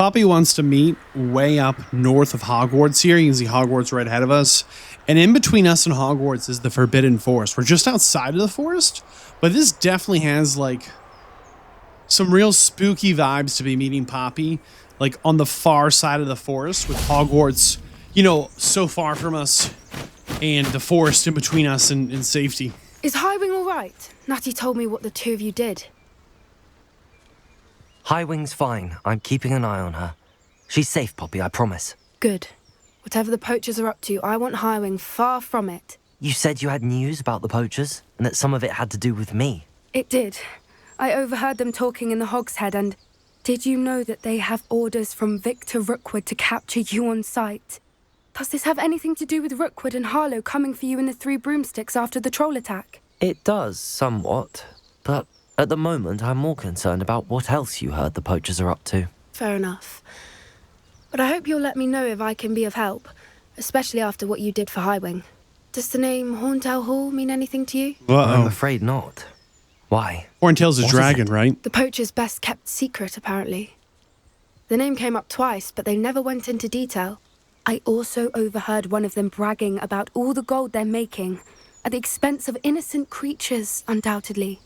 Poppy wants to meet way up north of Hogwarts here. You can see Hogwarts right ahead of us. And in between us and Hogwarts is the Forbidden Forest. We're just outside of the forest, but this definitely has like some real spooky vibes to be meeting Poppy, like on the far side of the forest with Hogwarts, you know, so far from us and the forest in between us and safety. Is Highwing all right? Natty told me what the two of you did. Highwing's fine. I'm keeping an eye on her. She's safe, Poppy, I promise. Good. Whatever the poachers are up to, I want Highwing far from it. You said you had news about the poachers, and that some of it had to do with me. It did. I overheard them talking in the Hogshead, and did you know that they have orders from Victor Rookwood to capture you on sight? Does this have anything to do with Rookwood and Harlow coming for you in the Three Broomsticks after the troll attack? It does, somewhat. But at the moment, I'm more concerned about what else you heard the poachers are up to. Fair enough. But I hope you'll let me know if I can be of help, especially after what you did for Highwing. Does the name Horntail Hall mean anything to you? I'm afraid not. Why? Horntail's a dragon, right? The poacher's best kept secret, apparently. The name came up twice, but they never went into detail. I also overheard one of them bragging about all the gold they're making, at the expense of innocent creatures, undoubtedly.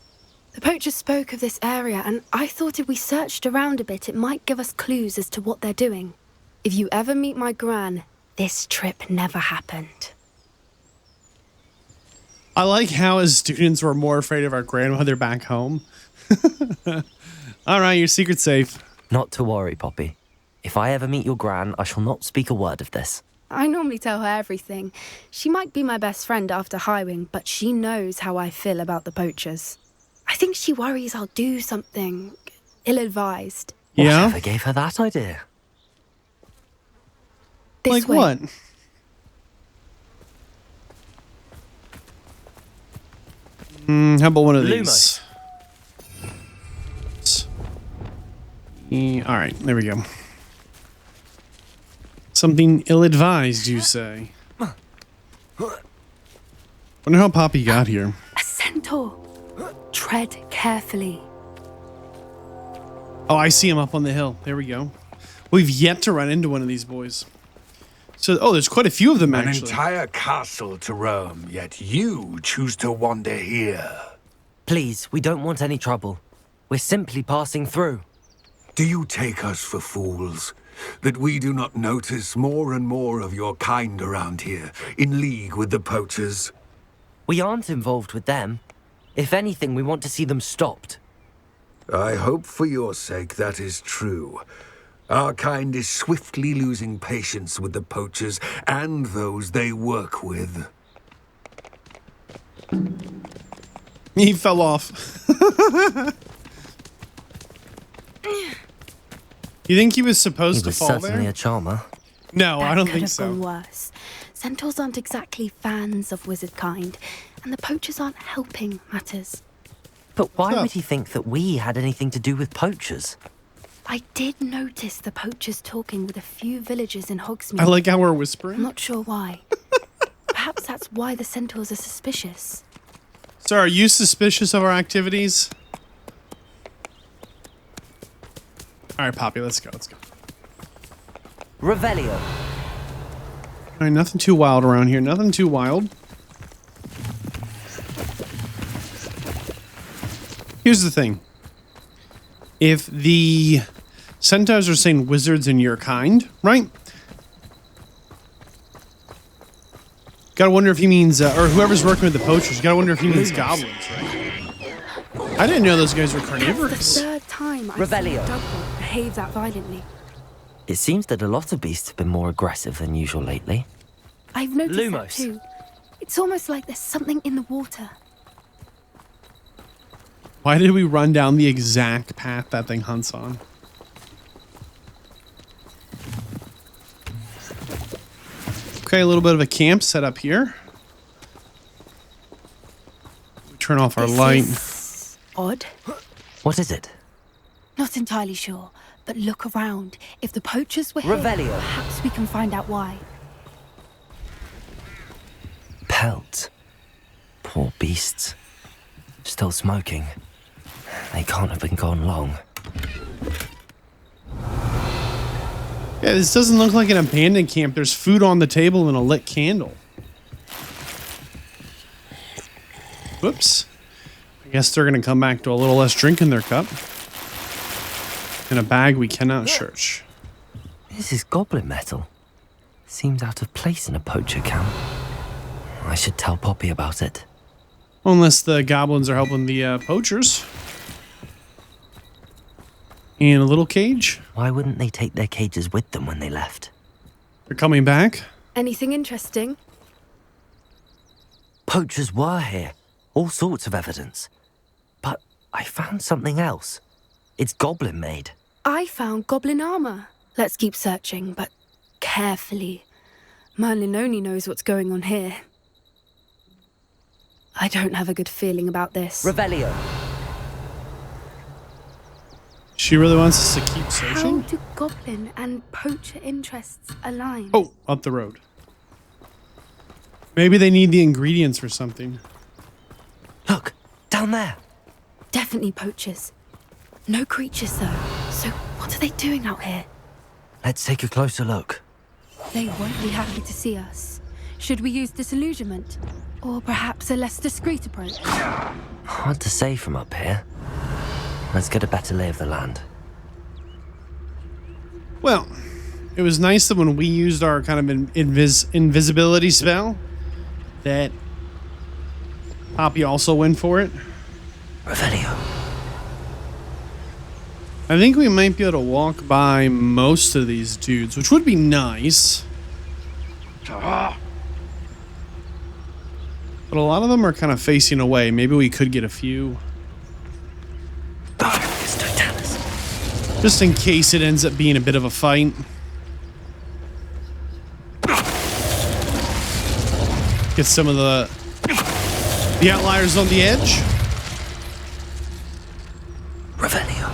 The poachers spoke of this area, and I thought if we searched around a bit, it might give us clues as to what they're doing. If you ever meet my gran, this trip never happened. I like how as students we're more afraid of our grandmother back home. All right, your secret's safe. Not to worry, Poppy. If I ever meet your gran, I shall not speak a word of this. I normally tell her everything. She might be my best friend after Highwing, but she knows how I feel about the poachers. I think she worries I'll do something ill-advised. Yeah? Whatever gave her that idea? This like way. what? How about one of these? All right, there we go. Something ill-advised, you say? Wonder how Poppy got here. A centaur. Tread carefully. Oh, I see him up on the hill. There we go. We've yet to run into one of these boys. So, oh, there's quite a few of them, An actually. entire castle to roam, yet you choose to wander here. Please, we don't want any trouble. We're simply passing through. Do you take us for fools? That we do not notice more and more of your kind around here, in league with the poachers? We aren't involved with them. If anything, we want to see them stopped. I hope for your sake that is true. Our kind is swiftly losing patience with the poachers and those they work with. He fell off. You think he was supposed He was to fall certainly there? a charmer. No, I don't That could think have so. gone worse. Centaurs aren't exactly fans of wizard kind, and the poachers aren't helping matters. But why What's up? would he think that we had anything to do with poachers? I did notice the poachers talking with a few villagers in Hogsmeade. I like how we're I'm whispering. not sure why. Perhaps that's why the centaurs are suspicious. So are you suspicious of our activities? All right, Poppy, let's go. Revelio. All right, nothing too wild around here. Nothing too wild. Here's the thing. If the centaurs are saying wizards in your kind, right? Gotta wonder if he means, or whoever's working with the poachers, gotta wonder if he means goblins, right? I didn't know those guys were That's carnivorous. the third time I've Revelio. seen Dugwort behave that violently. It seems that a lot of beasts have been more aggressive than usual lately. I've noticed that Lumos. too. It's almost like there's something in the water. Why did we run down the exact path that thing hunts on? Okay, a little bit of a camp set up here. We turn off our This light. is odd. What is it? Not entirely sure, but look around. If the poachers were here, Revelio. perhaps we can find out why. Pelt. Poor beasts. Still smoking. They can't have been gone long. Yeah, this doesn't look like an abandoned camp. There's food on the table and a lit candle. Whoops. I guess they're going to come back to a little less drink in their cup. In a bag we cannot search. This is goblin metal. Seems out of place in a poacher camp. I should tell Poppy about it. Unless the goblins are helping the poachers. And a little cage. Why wouldn't they take their cages with them when they left? They're coming back. Anything interesting? Poachers were here. All sorts of evidence. But I found something else. It's goblin made. I found goblin armor. Let's keep searching, but carefully. Merlin only knows what's going on here. I don't have a good feeling about this. Revelio. She really wants us to keep How searching? do goblin and poacher interests align? Oh, up the road. Maybe they need the ingredients for something. Look, down there. Definitely poachers. No creatures, though. So what are they doing out here? Let's take a closer look. They won't be happy to see us. Should we use disillusionment? Or perhaps a less discreet approach? Hard to say from up here. Let's get a better lay of the land. Well, it was nice that when we used our kind of invisibility spell, that Poppy also went for it. Revelio. I think we might be able to walk by most of these dudes, which would be nice. But a lot of them are kind of facing away. Maybe we could get a few. Just in case it ends up being a bit of a fight. Get some of the outliers on the edge. Revelio.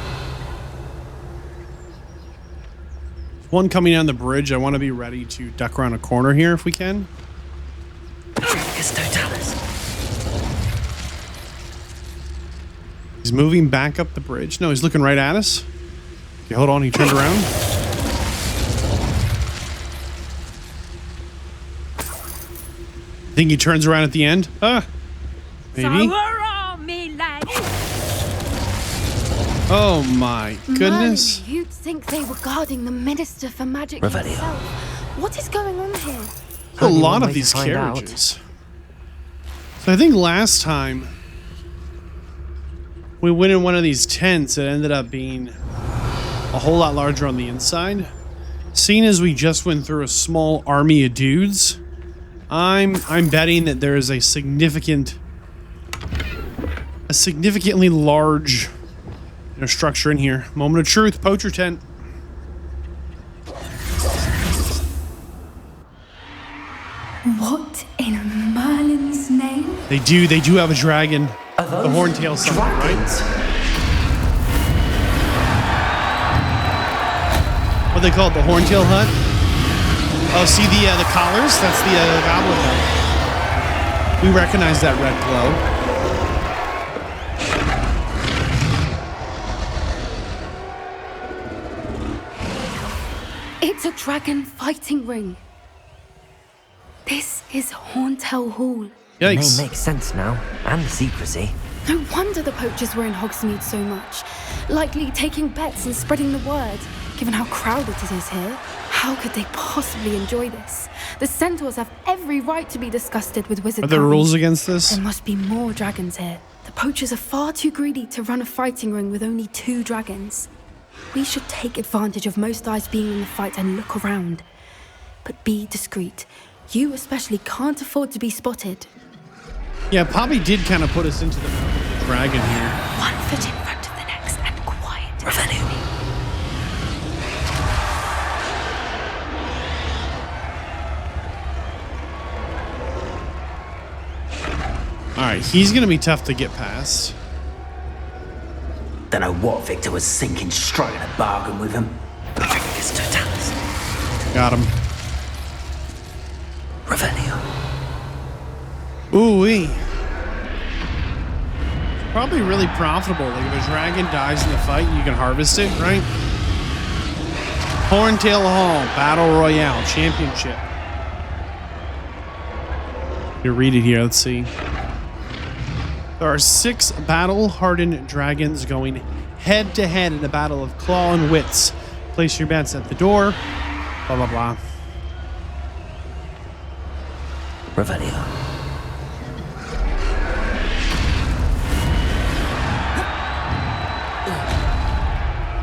One coming down the bridge. I want to be ready to duck around a corner here if we can. He's moving back up the bridge. No, he's looking right at us. Okay, hold on. He turned around. Think he turns around at the end? Maybe. Oh my goodness. Merlin, you'd think they were guarding the Minister for Magic Revelio. himself. What is going on here? A Only lot one of way these to find out. carriages. So I think last time we went in one of these tents, it ended up being a whole lot larger on the inside. Seeing as we just went through a small army of dudes, I'm betting that there is a significantly large structure in here. Moment of truth, poacher tent. What in Merlin's name? They do have a dragon. The horntail something, right? What they call it, the horntail hut? Oh, see the collars? That's the goblin hut. We recognize that red glow. It's a dragon fighting ring. This is Horntail Hall. The name Yikes. makes sense now, and the secrecy. No wonder the poachers were in Hogsmeade so much. Likely taking bets and spreading the word, given how crowded it is here. How could they possibly enjoy this? The centaurs have every right to be disgusted with wizard Are there powers. rules against this? There must be more dragons here. The poachers are far too greedy to run a fighting ring with only 2 dragons. We should take advantage of most eyes being in the fight and look around. But be discreet. You especially can't afford to be spotted. Yeah, Poppy did kind of put us into the dragon here. One foot in front of the next and quiet. Revelio. Alright, he's going to be tough to get past. Don't know what Victor was thinking, striking a bargain with him. It's Totalis. Got him. Revelio. Ooh-wee. Probably really profitable. Like if a dragon dies in the fight, you can harvest it, right? Horntail Hall Battle Royale Championship. You read it here. Let's see. There are 6 battle-hardened dragons going head-to-head in a battle of claw and wits. Place your bets at the door. Blah, blah, blah. Revelio.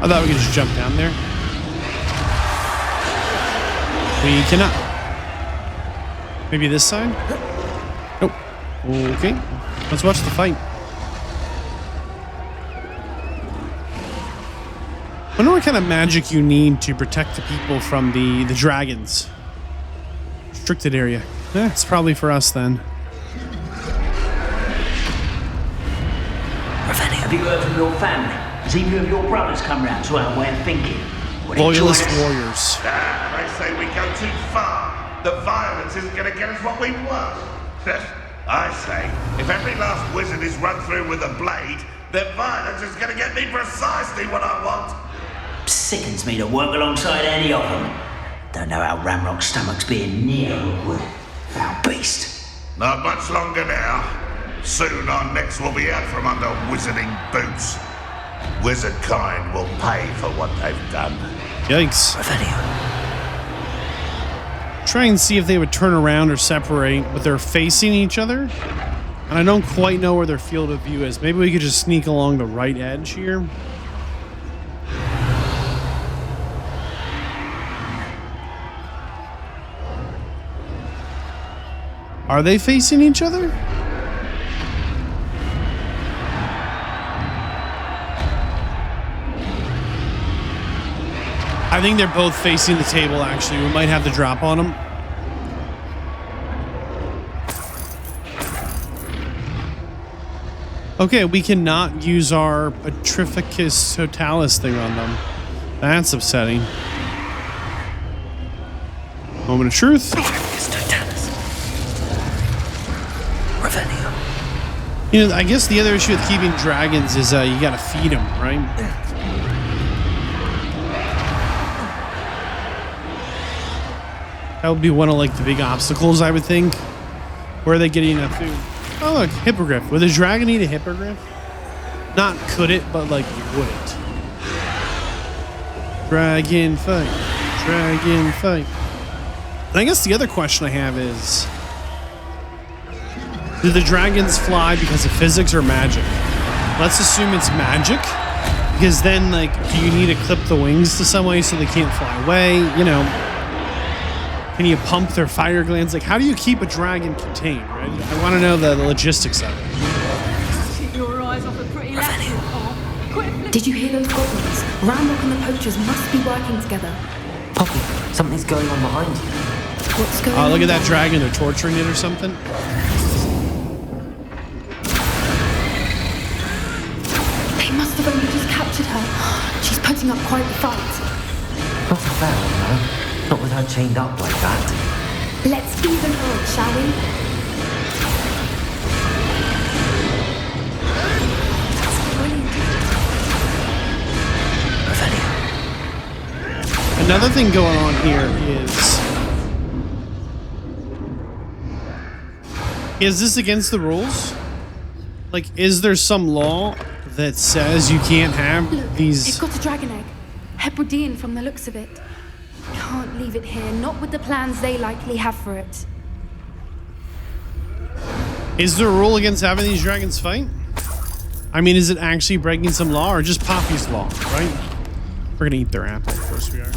I thought we could just jump down there. We cannot. Maybe this side? Nope. Okay. Let's watch the fight. Wonder what kind of magic you need to protect the people from the dragons. Restricted area. It's probably for us then. Have you heard from your family? Has either of your brothers come round to our way of thinking? Loyalist warriors. They say we go too far. The violence isn't going to get us what we want. I say, if every last wizard is run through with a blade, then violence is going to get me precisely what I want. Sickens me to work alongside any of them. Don't know how Ramrock's stomach's being near Rookwood. Foul beast. Not much longer now. Soon our necks will be out from under wizarding boots. Wizard kind will pay for what they've done. Yikes. Revelio. Try and see if they would turn around or separate, but they're facing each other. And I don't quite know where their field of view is. Maybe we could just sneak along the right edge here. Are they facing each other? I think they're both facing the table, actually. We might have the drop on them. Okay, we cannot use our Petrificus Totalis thing on them. That's upsetting. Moment of truth. Petrificus Totalis. Revelio. You know, I guess the other issue with keeping dragons is you gotta feed them, right? That would be one of like the big obstacles, I would think. Where are they getting that food? Oh look, hippogriff. Would a dragon eat a hippogriff? Not could it, but like would it? Dragon fight. Dragon fight. And I guess the other question I have is, do the dragons fly because of physics or magic? Let's assume it's magic, because then like, do you need to clip the wings to some way so they can't fly away? You know, can you pump their fire glands? Like, how do you keep a dragon contained, right? I want to know the logistics of it. Keep your eyes off a pretty lassie. Oh, quick. Did you hear those goblins? Ramrock and the poachers must be working together. Poppy, something's going on behind you. What's going on? Oh, look at that dragon. They're torturing it or something. They must have only just captured her. She's putting up quite the fight. Not fair, no. Not with her chained up like that. Let's even her, shall we? Revelio. Another thing going on here is this against the rules? Like, is there some law that says you can't have Look, these? they've got a dragon egg. Hebridean from the looks of it. Can't leave it here, not with the plans they likely have for it. Is there a rule against having these dragons fight? I mean, is it actually breaking some law or just Poppy's law, right? We're gonna eat their apple, of course we are.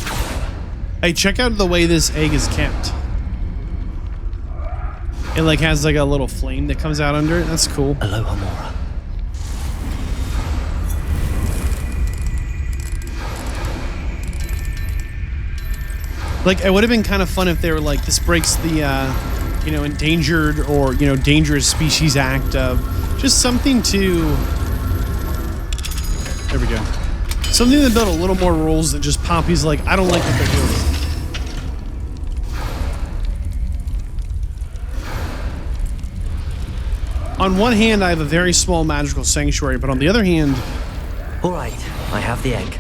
Hey, check out the way this egg is kept. It like has like a little flame that comes out under it. That's cool. Aloha Mora. Like, it would have been kind of fun if they were like, this breaks the, you know, endangered or, you know, dangerous species act of just something to, there we go. Something that built a little more rules than just Poppy's like, I don't like what they're doing. On one hand, I have a very small magical sanctuary, but on the other hand... All right, I have the egg.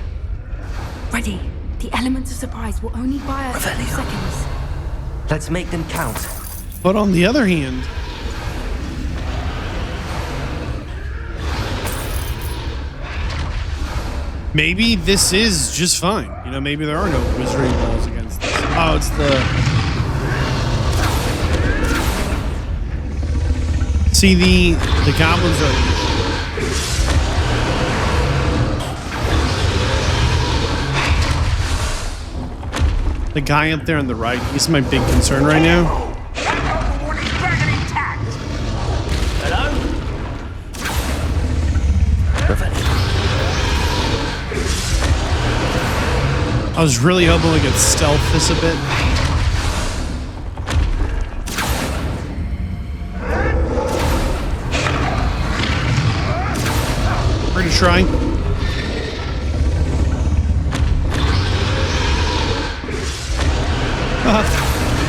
Ready. The element of surprise will only buy us a few seconds. Let's make them count. But on the other hand, maybe this is just fine. You know, maybe there are no wizardry balls against this. Oh, it's the... See, the goblins are... The guy up there on the right, he's my big concern right now. I was really hoping we could stealth this a bit. We're gonna try.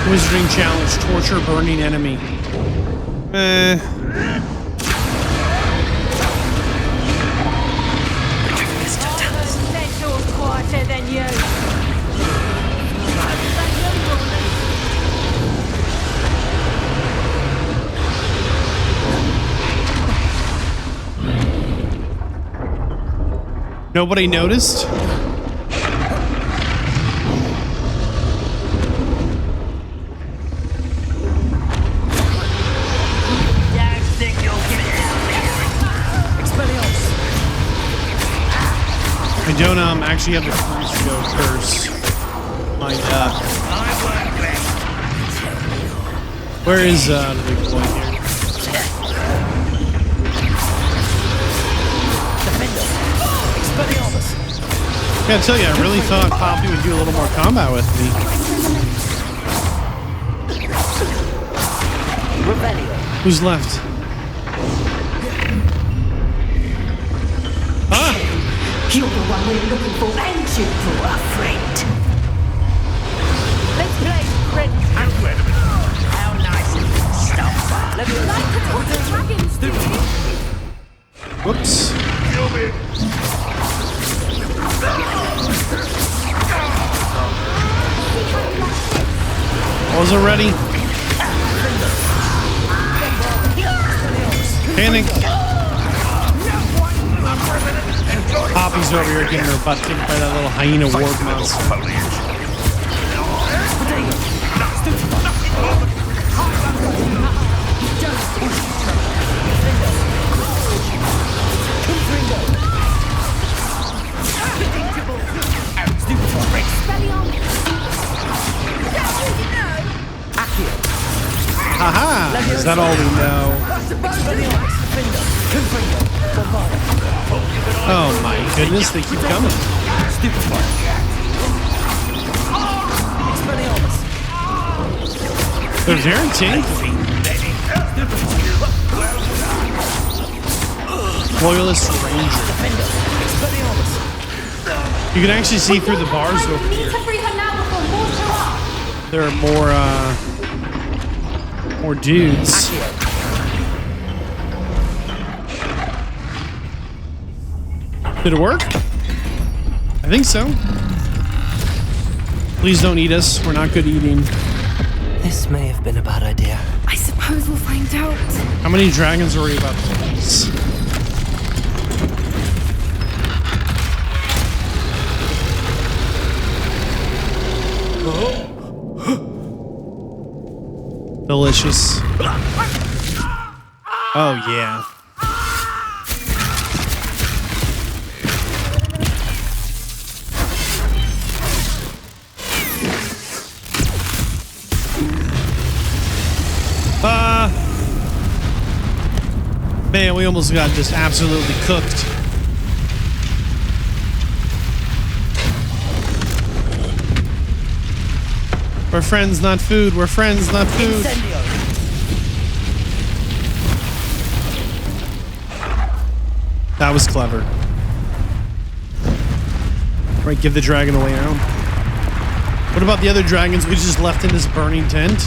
Wizarding challenge, torture burning enemy. Quieter than you. Nobody noticed? I don't actually have the courage to go curse. Mind up. Where is the big boy here? Gotta tell you, I really thought Poppy would do a little more combat with me. Who's left? Huh? You're the one we're looking for, ain't you, poor friend? Let's play, friend. How nice of you to stop. Let me like to talk to dragons, do you? Whoops. Was it ready? Panic. Poppy's over here getting her butt kicked by that little hyena ward monster. Haha! Is that all we know? Oh my goodness, they keep coming. They're very tanky. Loyalist Ranger. You can actually see through the bars over here. There are more dudes. Did it work? I think so. Please don't eat us. We're not good eating. This may have been a bad idea. I suppose we'll find out. How many dragons are we about to release? Delicious. Oh, yeah. Man, we almost got just absolutely cooked. We're friends, not food. We're friends, not food. That was clever. Right, give the dragon away out. What about the other dragons we just left in this burning tent?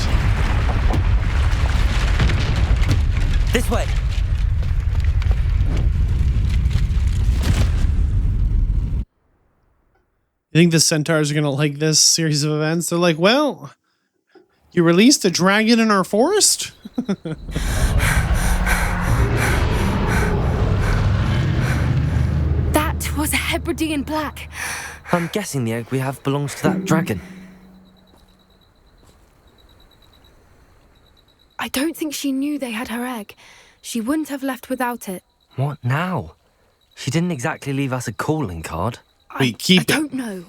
This way. You think the centaurs are going to like this series of events? They're like, well, you released a dragon in our forest? That was a Hebridean black. I'm guessing the egg we have belongs to that dragon. I don't think she knew they had her egg. She wouldn't have left without it. What now? She didn't exactly leave us a calling card. Wait, keep it. I don't know.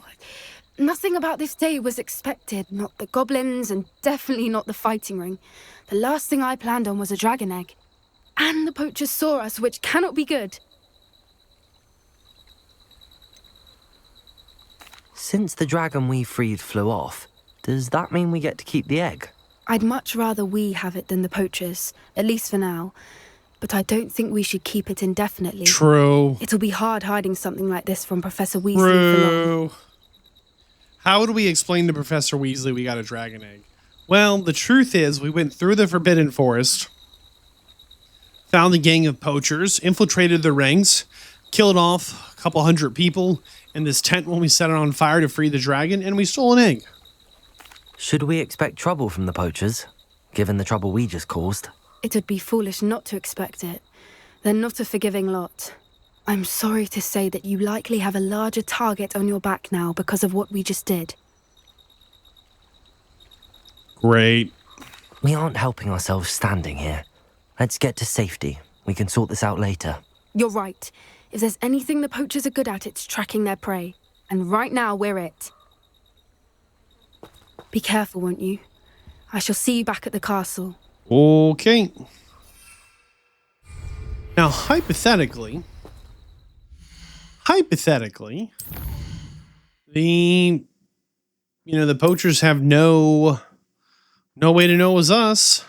Nothing about this day was expected. Not the goblins, and definitely not the fighting ring. The last thing I planned on was a dragon egg. And the poachers saw us, which cannot be good. Since the dragon we freed flew off, does that mean we get to keep the egg? I'd much rather we have it than the poachers, at least for now. But I don't think we should keep it indefinitely. True. It'll be hard hiding something like this from Professor Weasley for long. True. How would we explain to Professor Weasley we got a dragon egg? Well, the truth is we went through the Forbidden Forest, found a gang of poachers, infiltrated the rings, killed off a couple hundred people in this tent when we set it on fire to free the dragon, and we stole an egg. Should we expect trouble from the poachers, given the trouble we just caused? It would be foolish not to expect it. They're not a forgiving lot. I'm sorry to say that you likely have a larger target on your back now because of what we just did. Great. We aren't helping ourselves standing here. Let's get to safety. We can sort this out later. You're right. If there's anything the poachers are good at, it's tracking their prey. And right now, we're it. Be careful, won't you? I shall see you back at the castle. Okay. Now, hypothetically, the poachers have no way to know it was us.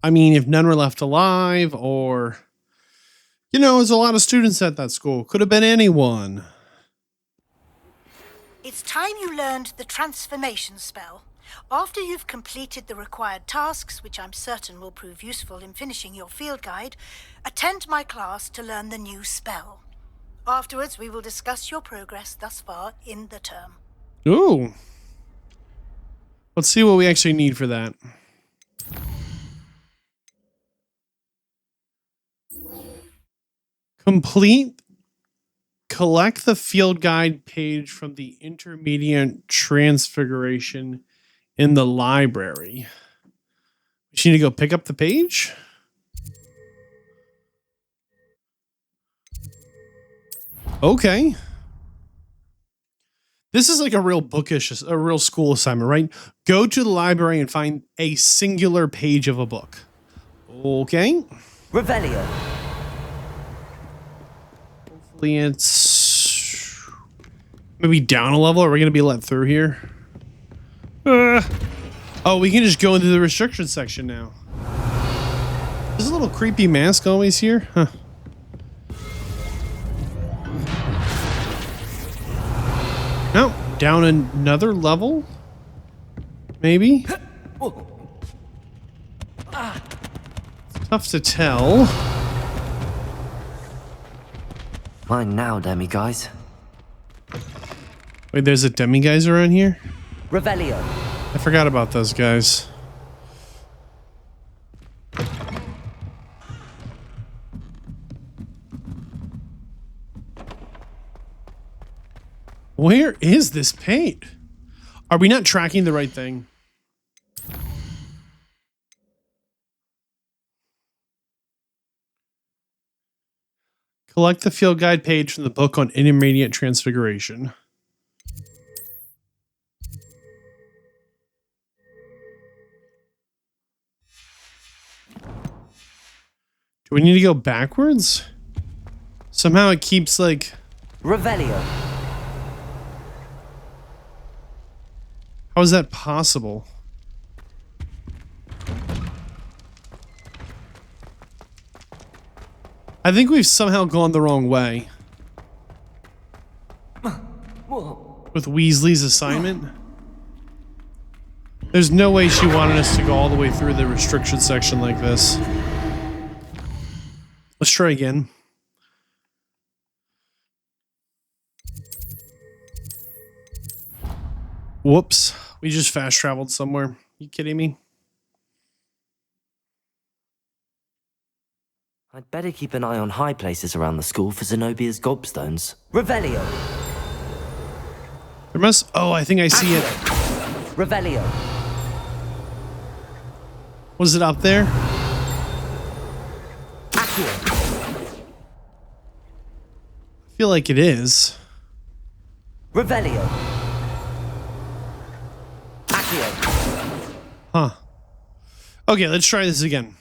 I mean, if none were left alive, or, there's a lot of students at that school. Could have been anyone. It's time you learned the transformation spell. After you've completed the required tasks, which I'm certain will prove useful in finishing your field guide, attend my class to learn the new spell. Afterwards, we will discuss your progress thus far in the term. Ooh. Let's see what we actually need for that. Collect the field guide page from the intermediate Transfiguration in the library. We just need to go pick up the page. Okay. This is like a real school assignment, right? Go to the library and find a singular page of a book. Okay. Revelio. Hopefully it's maybe down a level. Are we going to be let through here? Oh, we can just go into the restriction section now. There's a little creepy mask always here. Huh. No, down another level? Maybe? It's tough to tell. Mine now, demi-guys. Wait, there's a demi-guys around here? Revelio. I forgot about those guys. Where is this paint? Are we not tracking the right thing? Collect the field guide page from the book on intermediate transfiguration. Do we need to go backwards? Somehow it keeps like... Revelio. How is that possible? I think we've somehow gone the wrong way. With Weasley's assignment. There's no way she wanted us to go all the way through the restriction section like this. Let's try again. Whoops. We just fast traveled somewhere. You kidding me? I'd better keep an eye on high places around the school for Zenobia's gobstones. Revelio! There must... Oh, I think I see it. Revelio! Was it up there? Accio! I feel like it is. Revelio! Accio! Huh. Okay, let's try this again.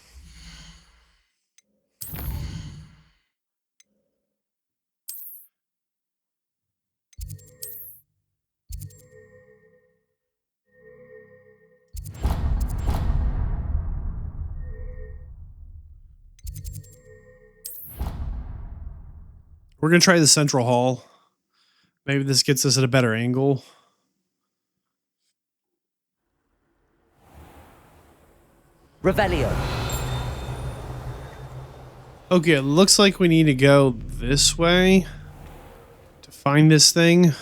We're going to try the central hall. Maybe this gets us at a better angle. Revelio! Okay, it looks like we need to go this way to find this thing.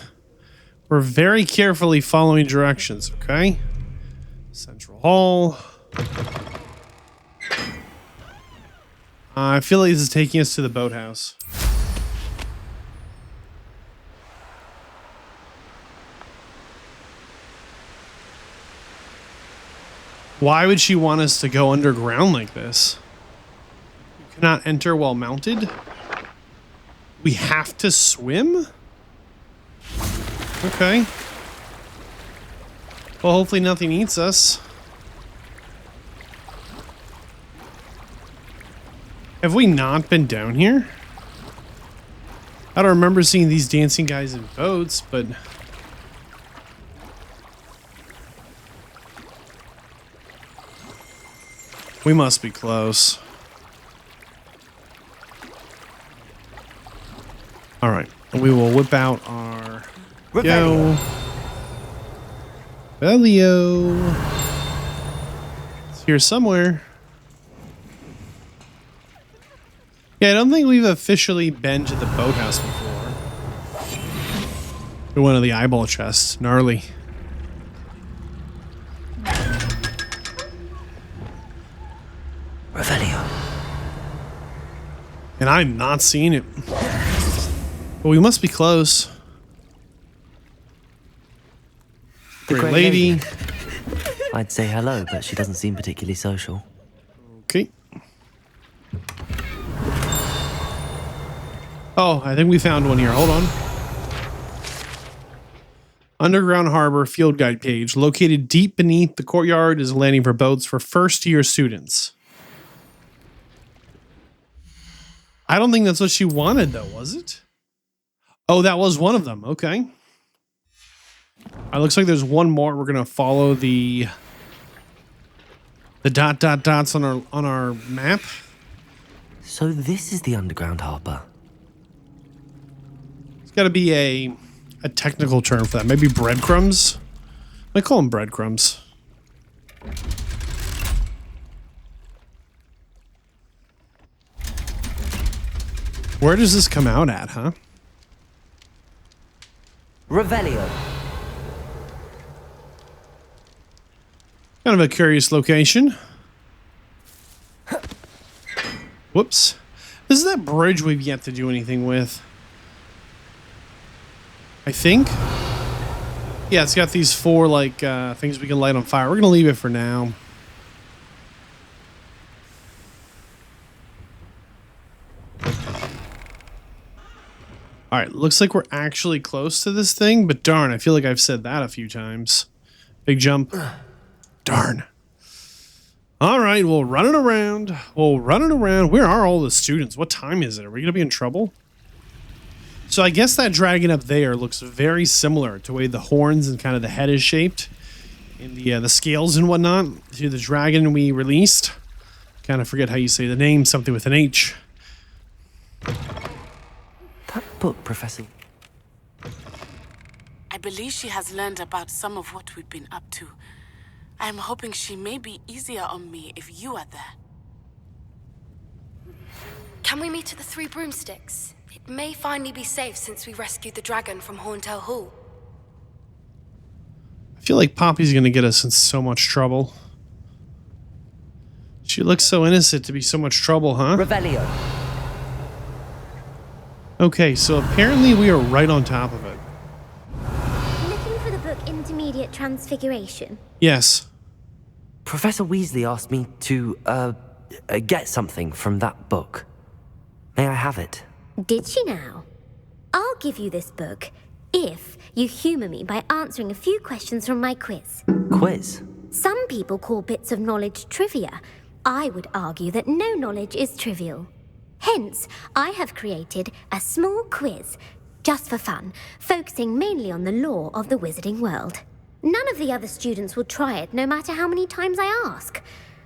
We're very carefully following directions, okay? Central hall. I feel like this is taking us to the boathouse. Why would she want us to go underground like this? You cannot enter while mounted? We have to swim? Okay. Well, hopefully nothing eats us. Have we not been down here? I don't remember seeing these dancing guys in boats, but... we must be close. Alright, we will whip out our... Yo. Belio. It's here somewhere. Yeah, I don't think we've officially been to the boathouse before. One of the eyeball chests. Gnarly. Revelio. And I'm not seeing it. But we must be close. The Great lady. I'd say hello, but she doesn't seem particularly social. Okay. Oh, I think we found one here. Hold on. Underground Harbor field guide page. Located deep beneath the courtyard is a landing for boats for first-year students. I don't think that's what she wanted, though, was it? Oh, that was one of them. Okay. It looks like there's one more. We're gonna follow the dots on our map. So this is the underground harbor. It's got to be a technical term for that. Maybe breadcrumbs. I call them breadcrumbs. Where does this come out at, huh? Revelio. Kind of a curious location. Whoops. This is that bridge we've yet to do anything with. I think. Yeah, it's got these four, like, things we can light on fire. We're going to leave it for now. All right, looks like we're actually close to this thing, but darn, I feel like I've said that a few times. Big jump. Darn. All right, we'll run it around. Where are all the students? What time is it? Are we going to be in trouble? So I guess that dragon up there looks very similar to the way the horns and kind of the head is shaped. And the scales and whatnot to the dragon we released. Kind of forget how you say the name, something with an H. That book, Professor. I believe she has learned about some of what we've been up to. I am hoping she may be easier on me if you are there. Can we meet at the Three Broomsticks? It may finally be safe since we rescued the dragon from Horntail Hall. I I feel like Poppy's gonna get us in so much trouble. She looks so innocent to be so much trouble, huh? Revelio. Okay, so apparently we are right on top of it. Looking for the book Intermediate Transfiguration? Yes. Professor Weasley asked me to, get something from that book. May I have it? Did she now? I'll give you this book if you humour me by answering a few questions from my quiz. Quiz? Some people call bits of knowledge trivia. I would argue that no knowledge is trivial. Hence, I have created a small quiz, just for fun, focusing mainly on the lore of the wizarding world. None of the other students will try it, no matter how many times I ask.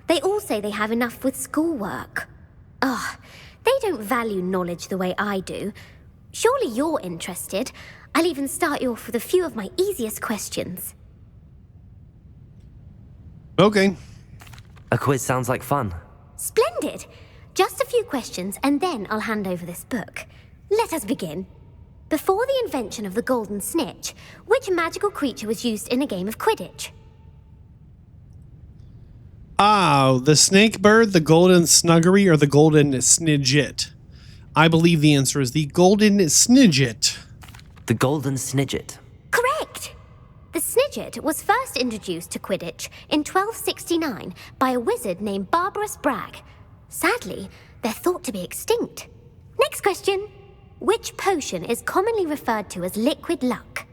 They all say they have enough with schoolwork. Ugh, they don't value knowledge the way I do. Surely you're interested. I'll even start you off with a few of my easiest questions. Okay. A quiz sounds like fun. Splendid! Just a few questions, and then I'll hand over this book. Let us begin. Before the invention of the golden snitch, which magical creature was used in a game of Quidditch? Oh, the snake bird, the golden snuggery, or the golden snidget? I believe the answer is the golden snidget. The golden snidget. Correct! The snidget was first introduced to Quidditch in 1269 by a wizard named Barbarous Bragg. Sadly, they're thought to be extinct. Next question. Which potion is commonly referred to as liquid luck?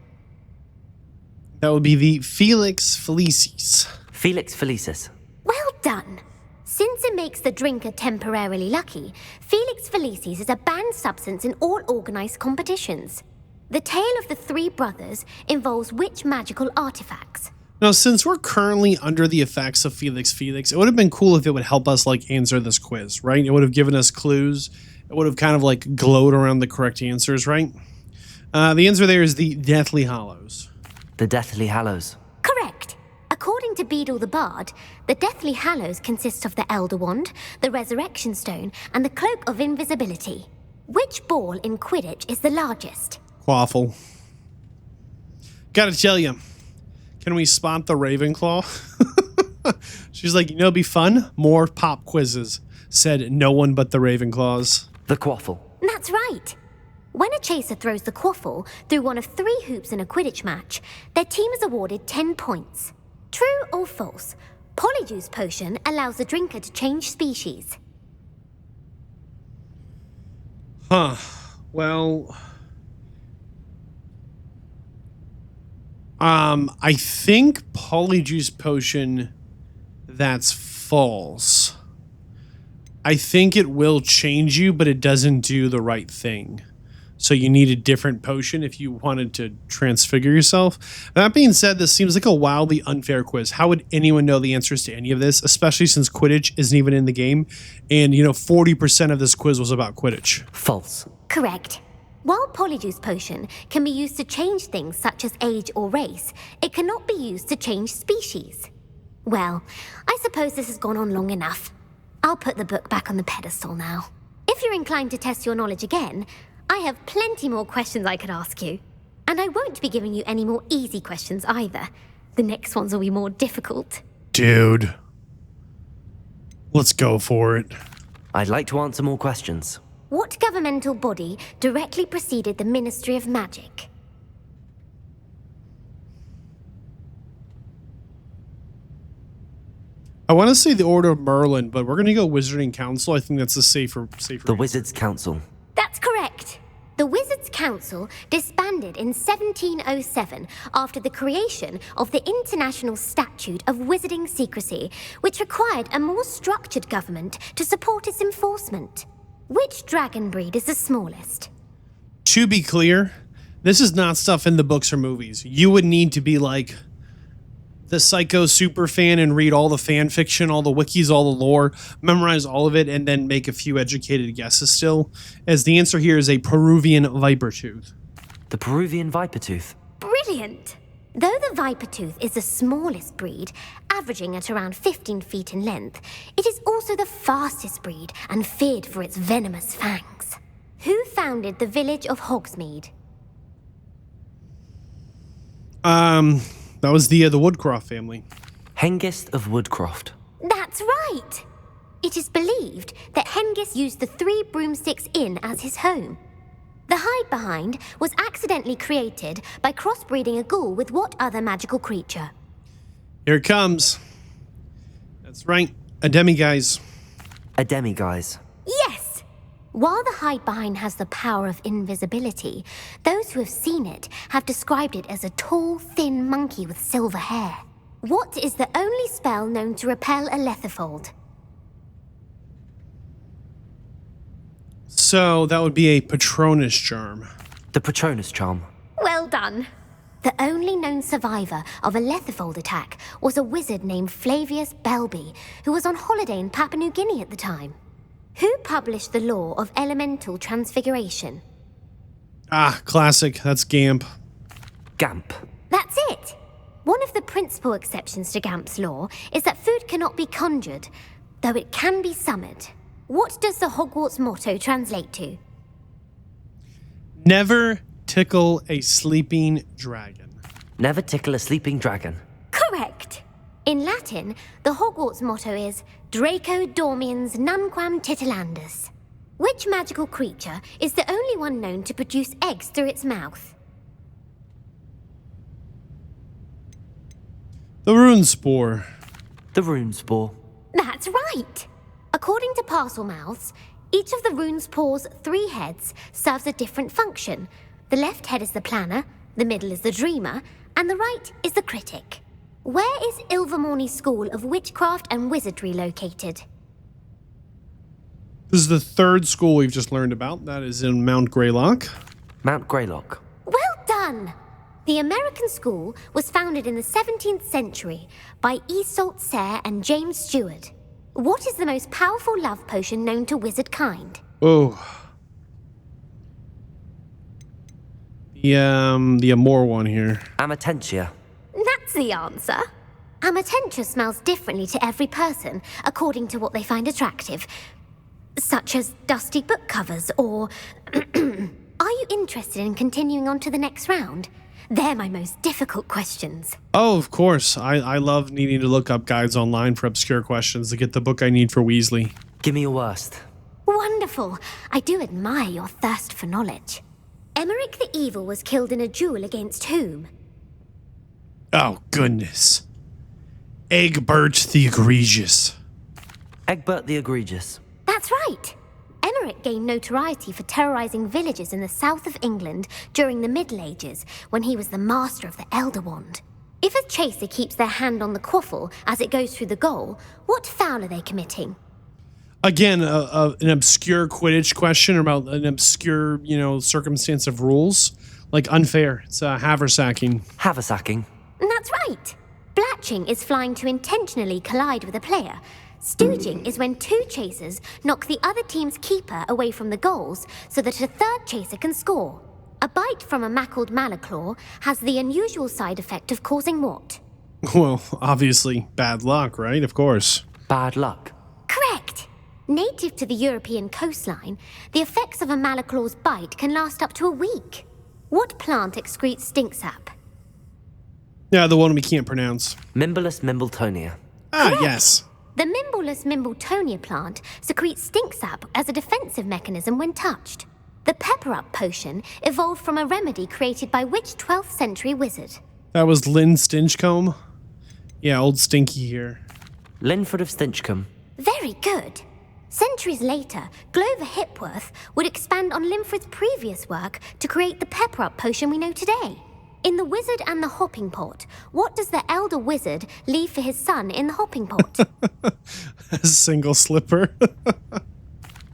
That would be the Felix Felicis. Felix Felicis. Well done. Since it makes the drinker temporarily lucky, Felix Felicis is a banned substance in all organized competitions. The tale of the three brothers involves which magical artifacts? Now, since we're currently under the effects of Felix, it would have been cool if it would help us like answer this quiz, right? It would have given us clues. It would have kind of like glowed around the correct answers, right? The answer there is the Deathly Hallows. The Deathly Hallows. Correct. According to Beedle the Bard, the Deathly Hallows consist of the Elder Wand, the Resurrection Stone, and the Cloak of Invisibility. Which ball in Quidditch is the largest? Quaffle. Gotta tell you, can we spot the Ravenclaw? She's like, you know, it'd be fun. More pop quizzes. Said no one but the Ravenclaws. The Quaffle. That's right. When a chaser throws the quaffle through one of 3 hoops in a Quidditch match, their team is awarded 10 points. True or false? Polyjuice potion allows the drinker to change species. Huh. Well, I think Polyjuice potion, that's false. I think it will change you, but it doesn't do the right thing. So you need a different potion if you wanted to transfigure yourself. That being said, this seems like a wildly unfair quiz. How would anyone know the answers to any of this, especially since Quidditch isn't even in the game? And, 40% of this quiz was about Quidditch. False. Correct. While Polyjuice potion can be used to change things such as age or race, it cannot be used to change species. Well, I suppose this has gone on long enough. I'll put the book back on the pedestal now. If you're inclined to test your knowledge again, I have plenty more questions I could ask you. And I won't be giving you any more easy questions either. The next ones will be more difficult. Dude. Let's go for it. I'd like to answer more questions. What governmental body directly preceded the Ministry of Magic? I want to say the Order of Merlin, but we're going to go Wizarding Council. I think that's the safer. The Wizards' Council. That's correct. The Wizards' Council disbanded in 1707 after the creation of the International Statute of Wizarding Secrecy, which required a more structured government to support its enforcement. Which dragon breed is the smallest? To be clear, this is not stuff in the books or movies. You would need to be like the psycho super fan and read all the fan fiction, all the wikis, all the lore, memorize all of it, and then make a few educated guesses still, as the answer here is a Peruvian viper tooth. The Peruvian viper tooth. Brilliant! Though the viper tooth is the smallest breed, averaging at around 15 feet in length, it is also the fastest breed and feared for its venomous fangs. Who founded the village of Hogsmeade? that was the Woodcroft family. Hengist of Woodcroft. That's right! It is believed that Hengist used the Three Broomsticks Inn as his home. The hide-behind was accidentally created by crossbreeding a ghoul with what other magical creature? Here it comes. That's right, a demiguise. A demiguise. Yes! While the hide-behind has the power of invisibility, those who have seen it have described it as a tall, thin monkey with silver hair. What is the only spell known to repel a lethifold? So that would be a Patronus charm. The Patronus charm. Well done. The only known survivor of a lethifold attack was a wizard named Flavius Belby, who was on holiday in Papua New Guinea at the time. Who published the law of elemental transfiguration? Ah, classic. That's Gamp. Gamp. That's it. One of the principal exceptions to Gamp's law is that food cannot be conjured, though it can be summoned. What does the Hogwarts motto translate to? Never tickle a sleeping dragon. Never tickle a sleeping dragon. Correct. In Latin, the Hogwarts motto is Draco dormiens nunquam titilandus. Which magical creature is the only one known to produce eggs through its mouth? The Runespore. The Runespore. That's right. According to Parselmouths, each of the Runespore's 3 heads serves a different function. The left head is the planner, the middle is the dreamer, and the right is the critic. Where is Ilvermorny School of Witchcraft and Wizardry located? This is the 3rd school we've just learned about. That is in Mount Greylock. Mount Greylock. Well done! The American school was founded in the 17th century by Iseult Sayre and James Stewart. What is the most powerful love potion known to wizard kind? Oh. The Amor one here. Amatentia. That's the answer. Amatentia smells differently to every person, according to what they find attractive. Such as dusty book covers, or... Are you interested in continuing on to the next round? They're my most difficult questions. Oh, of course. I love needing to look up guides online for obscure questions to get the book I need for Weasley. Give me your worst. Wonderful. I do admire your thirst for knowledge. Emmerich the Evil was killed in a duel against whom? Oh, goodness. Egbert the Egregious. Egbert the Egregious. That's right. Emmerich gained notoriety for terrorizing villages in the south of England during the Middle Ages, when he was the master of the Elder Wand. If a chaser keeps their hand on the quaffle as it goes through the goal, what foul are they committing? Again, an obscure Quidditch question about an obscure, circumstance of rules. Like unfair. It's haversacking. Haversacking. That's right. Blatching is flying to intentionally collide with a player. Stooging is when 2 chasers knock the other team's keeper away from the goals so that a 3rd chaser can score. A bite from a mackled malaclaw has the unusual side effect of causing what? Well, obviously, bad luck, right? Of course. Bad luck. Correct. Native to the European coastline, the effects of a malaclaw's bite can last up to a week. What plant excretes stink sap? Yeah, the one we can't pronounce. Mimblus mimbletonia. Ah, Correct. yes. The Mimblus mimbletonia plant secretes stink sap as a defensive mechanism when touched. The pepper-up potion evolved from a remedy created by which 12th century wizard? That was Lynn Stinchcombe. Yeah, old Stinky here. Linford of Stinchcombe. Very good. Centuries later, Glover Hipworth would expand on Linford's previous work to create the pepper-up potion we know today. In The Wizard and the Hopping Pot, what does the elder wizard leave for his son in the hopping pot? A single slipper.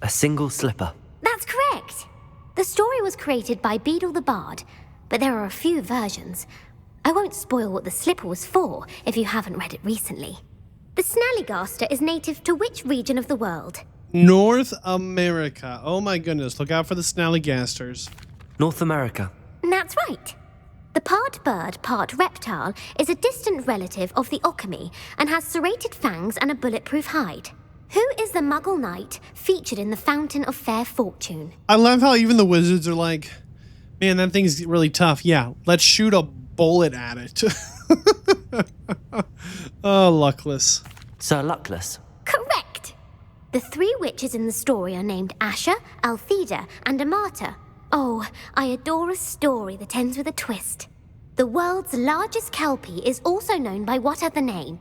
A single slipper. That's correct. The story was created by Beadle the Bard, but there are a few versions. I won't spoil what the slipper was for if you haven't read it recently. The Snallygaster is native to which region of the world? North America. Oh my goodness, look out for the Snallygasters. North America. That's right. The part bird, part reptile is a distant relative of the Occamy and has serrated fangs and a bulletproof hide. Who is the Muggle knight featured in the Fountain of Fair Fortune? I love how even the wizards are like, man, that thing's really tough. Yeah, let's shoot a bullet at it. Oh, luckless. Sir Luckless. Correct! The 3 witches in the story are named Asha, Altheda, and Amata. Oh, I adore a story that ends with a twist. The world's largest kelpie is also known by what other name?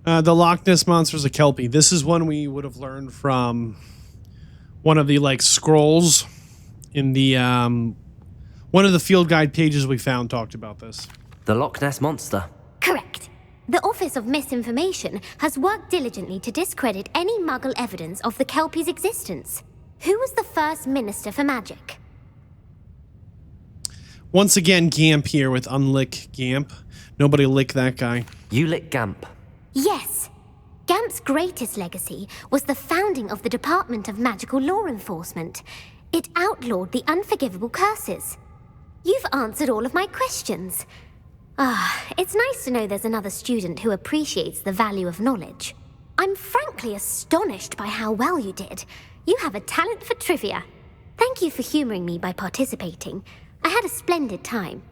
The Loch Ness Monster's a kelpie. This is one we would have learned from one of the scrolls in the one of the field guide pages we found talked about this. The Loch Ness Monster. Correct. The Office of Misinformation has worked diligently to discredit any Muggle evidence of the kelpie's existence. Who was the first Minister for Magic? Once again, Gamp here with Unlick Gamp. Nobody lick that guy. You lick Gamp. Yes. Gamp's greatest legacy was the founding of the Department of Magical Law Enforcement. It outlawed the unforgivable curses. You've answered all of my questions. It's nice to know there's another student who appreciates the value of knowledge. I'm frankly astonished by how well you did. You have a talent for trivia. Thank you for humoring me by participating. I had a splendid time.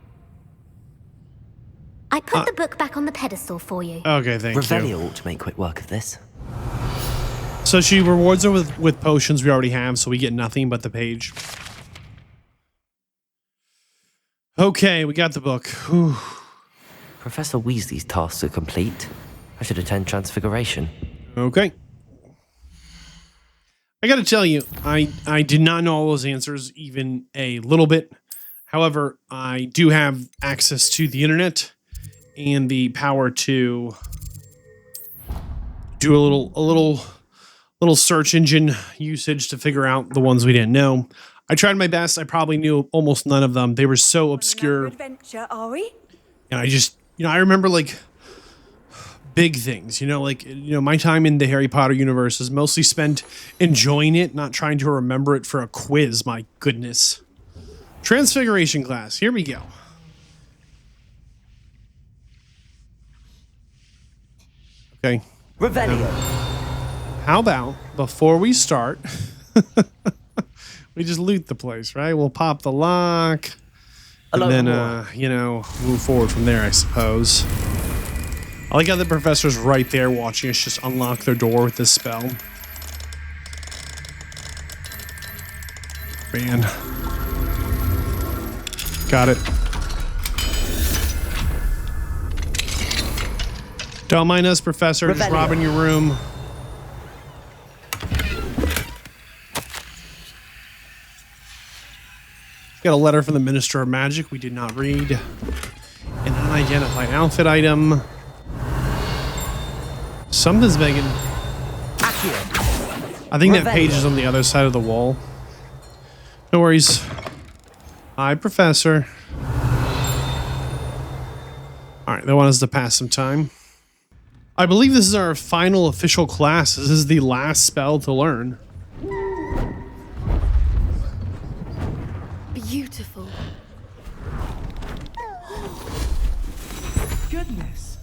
I put the book back on the pedestal for you. Okay, thank Revelio you. ought to make quick work of this. So she rewards her with potions we already have, so we get nothing but the page. Okay, we got the book. Whew. Professor Weasley's tasks are complete. I should attend Transfiguration. Okay. I gotta tell you, I did not know all those answers even a little bit. However, I do have access to the internet and the power to do a little search engine usage to figure out the ones we didn't know. I tried my best. I probably knew almost none of them. They were so obscure. Adventure, are we? And I just, I remember big things, my time in the Harry Potter universe is mostly spent enjoying it, not trying to remember it for a quiz. My goodness. Transfiguration class. Here we go. Okay. Revelio. How about before we start, we just loot the place, right? We'll pop the lock and then, move forward from there, I suppose. I like how the professor's right there watching us just unlock their door with this spell. Man. Got it. Don't mind us, Professor. Just robbing your room. Got a letter from the Minister of Magic we did not read. An unidentified outfit item. Something's making... I think that page is on the other side of the wall. No worries. Hi, Professor. Alright, they want us to pass some time. I believe this is our final official class. This is the last spell to learn. Beautiful. Goodness.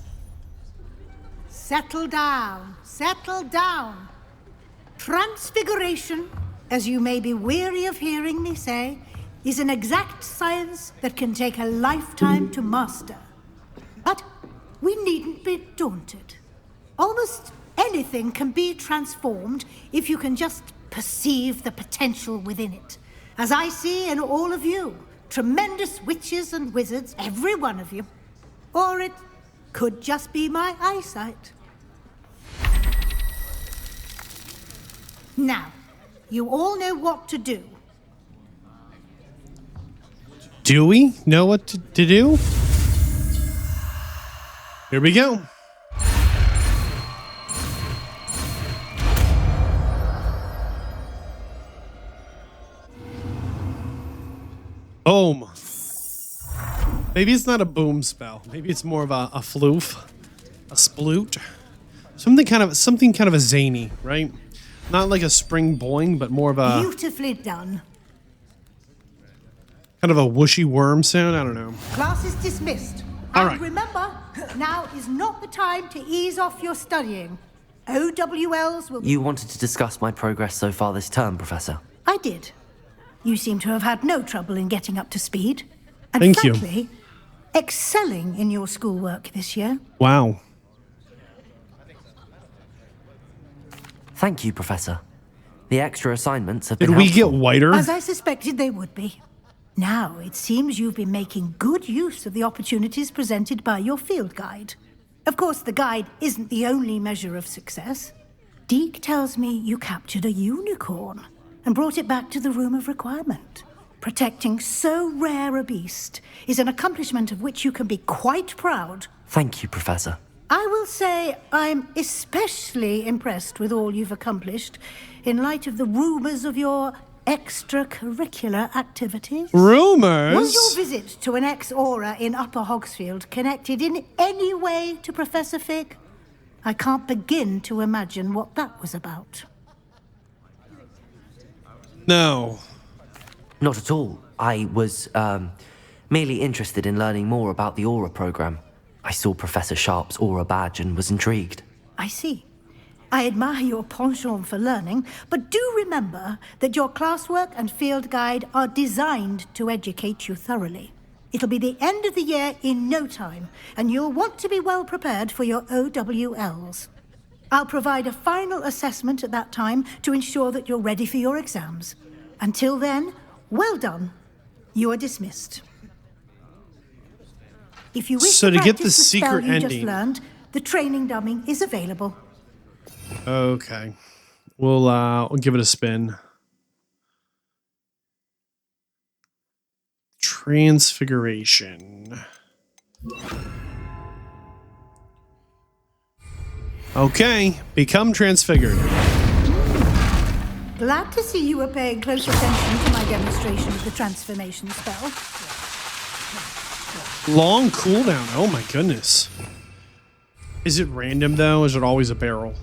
Settle down, settle down. Transfiguration, as you may be weary of hearing me say, is an exact science that can take a lifetime to master. But we needn't be daunted. Almost anything can be transformed if you can just perceive the potential within it. As I see in all of you, tremendous witches and wizards, every one of you. Or it could just be my eyesight. Now, you all know what to do. Do we know what to do? Here we go. Boom. Maybe it's not a boom spell. Maybe it's more of a floof, a sploot, something kind of a zany, right? Not like a spring boing, but more of a Beautifully done. kind of a whooshy worm sound. I don't know. Class is dismissed. All And right. remember, now is not the time to ease off your studying. OWLs will... You wanted to discuss my progress so far this term, Professor. I did. You seem to have had no trouble in getting up to speed. And Thank you. frankly, excelling in your schoolwork this year. Wow. Thank you, Professor. The extra assignments have Did been we helpful. get whiter? As I suspected they would be. Now, it seems you've been making good use of the opportunities presented by your field guide. Of course, the guide isn't the only measure of success. Deke tells me you captured a unicorn and brought it back to the Room of Requirement. Protecting so rare a beast is an accomplishment of which you can be quite proud. Thank you, Professor. I will say I'm especially impressed with all you've accomplished in light of the rumors of your extracurricular activities. Rumors? Was your visit to an ex-aura in Upper Hogsfield connected in any way to Professor Fig? I can't begin to imagine what that was about. No. Not at all. I was, merely interested in learning more about the Aura program. I saw Professor Sharp's Aura badge and was intrigued. I see. I admire your penchant for learning, but do remember that your classwork and field guide are designed to educate you thoroughly. It'll be the end of the year in no time, and you'll want to be well prepared for your OWLs. I'll provide a final assessment at that time to ensure that you're ready for your exams. Until then, well done. You are dismissed. If you wish So to get practice the spell secret you ending- just learned, the training dummy is available. Okay. We'll give it a spin. Transfiguration. Okay. Become transfigured. Glad to see you were paying close attention to my demonstration of the transformation spell. Long cooldown. Oh my goodness. Is it random though? Is it always a barrel?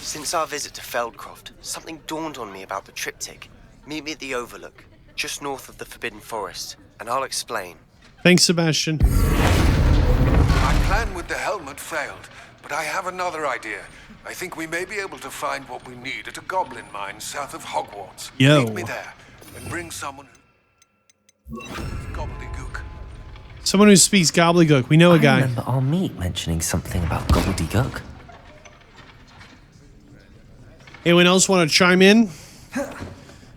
Since our visit to Feldcroft, something dawned on me about the triptych. Meet me at the Overlook, just north of the Forbidden Forest, and I'll explain. Thanks, Sebastian. My plan with the helmet failed, but I have another idea. I think we may be able to find what we need at a goblin mine south of Hogwarts. Yo. Meet me there, and bring someone who... Gobbledygook. Someone who speaks gobbledygook. We know a I guy. remember our meet mentioning something about gobbledygook. Anyone else want to chime in?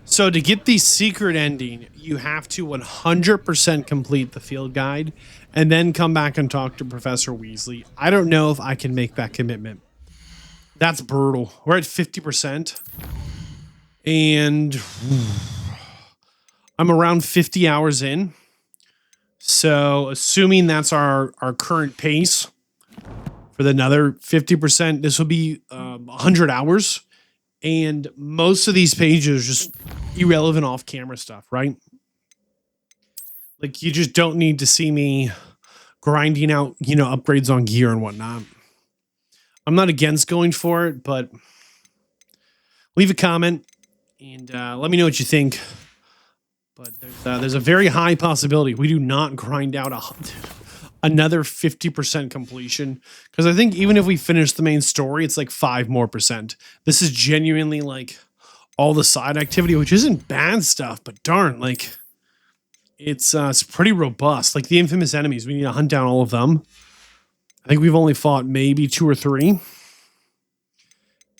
So to get the secret ending, you have to 100% complete the field guide and then come back and talk to Professor Weasley. I don't know if I can make that commitment. That's brutal. We're at 50%. And I'm around 50 hours in. So assuming that's our current pace for another 50%, this will be 100 hours. And most of these pages are just irrelevant off-camera stuff, right? Like, you just don't need to see me grinding out, upgrades on gear and whatnot. I'm not against going for it, but leave a comment and let me know what you think. But there's a very high possibility we do not grind out another 50% completion, because I think even if we finish the main story, it's like 5% more. This is genuinely like all the side activity, which isn't bad stuff, but darn, like it's pretty robust. Like the infamous enemies, we need to hunt down all of them. I think we've only fought maybe 2 or 3.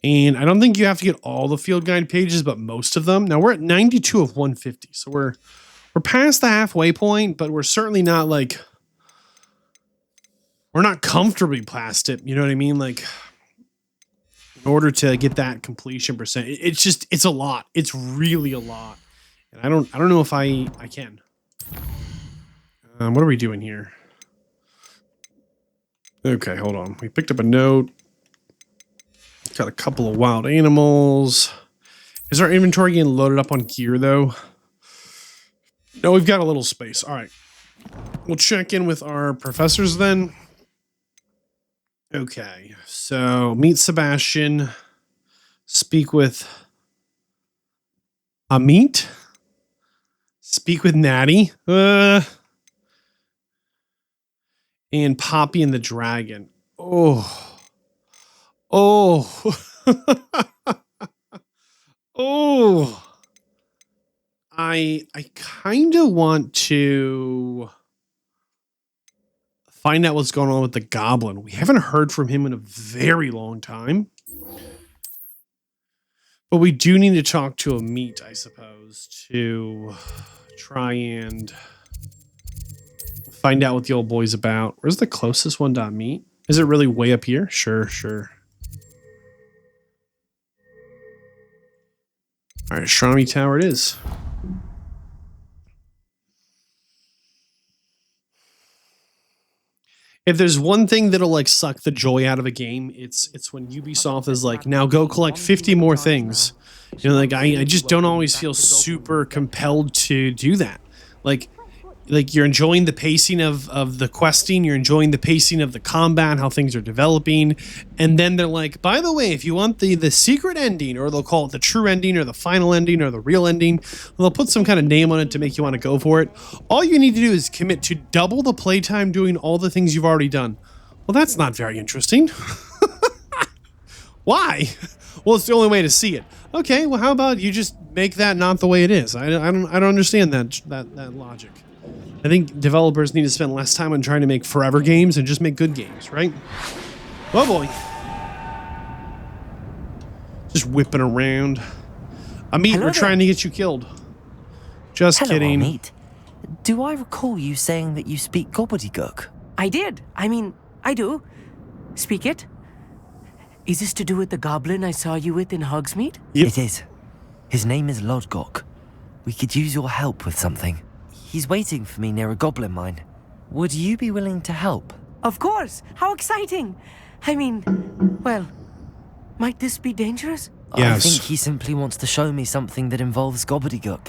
And I don't think you have to get all the field guide pages, but most of them. Now we're at 92 of 150. So we're past the halfway point, but we're certainly not like, we're not comfortably past it. You know what I mean? Like, in order to get that completion percent, it's a lot. It's really a lot. And I don't know if I can. What are we doing here? Okay, hold on. We picked up a note. Got a couple of wild animals. Is our inventory getting loaded up on gear, though? No, we've got a little space. All right. We'll check in with our professors then. Okay. So, meet Sebastian. Speak with Amit. Speak with Natty. And Poppy and the Dragon. Oh. Oh. Oh. I kind of want to find out what's going on with the goblin. We haven't heard from him in a very long time. But we do need to talk to a meat, I suppose, to try and find out what the old boy's about. Where's the closest one to meet? Is it really way up here? Sure. All right, astronomy tower it is. If there's one thing that'll like suck the joy out of a game, it's when Ubisoft is like, now go collect 50 more things. You know, like I just don't always feel super compelled to do that. Like you're enjoying the pacing of the questing, you're enjoying the pacing of the combat, how things are developing, and then they're like, by the way, if you want the secret ending, or they'll call it the true ending, or the final ending, or the real ending, they'll put some kind of name on it to make you want to go for it. All you need to do is commit to double the playtime doing all the things you've already done. Well, that's not very interesting. Why? Well, it's the only way to see it. Okay, well, how about you just make that not the way it is? I don't understand that logic. I think developers need to spend less time on trying to make forever games and just make good games, right? Oh boy. Just whipping around. Amit, we're trying to get you killed. Just kidding. Amit. Do I recall you saying that you speak gobbledygook? I did. I mean, I do. Speak it. Is this to do with the goblin I saw you with in Hogsmeade? Yep. It is. His name is Lodgok. We could use your help with something. He's waiting for me near a goblin mine. Would you be willing to help? Of course! How exciting! I mean, well, might this be dangerous? Yes. I think he simply wants to show me something that involves gobbledygook.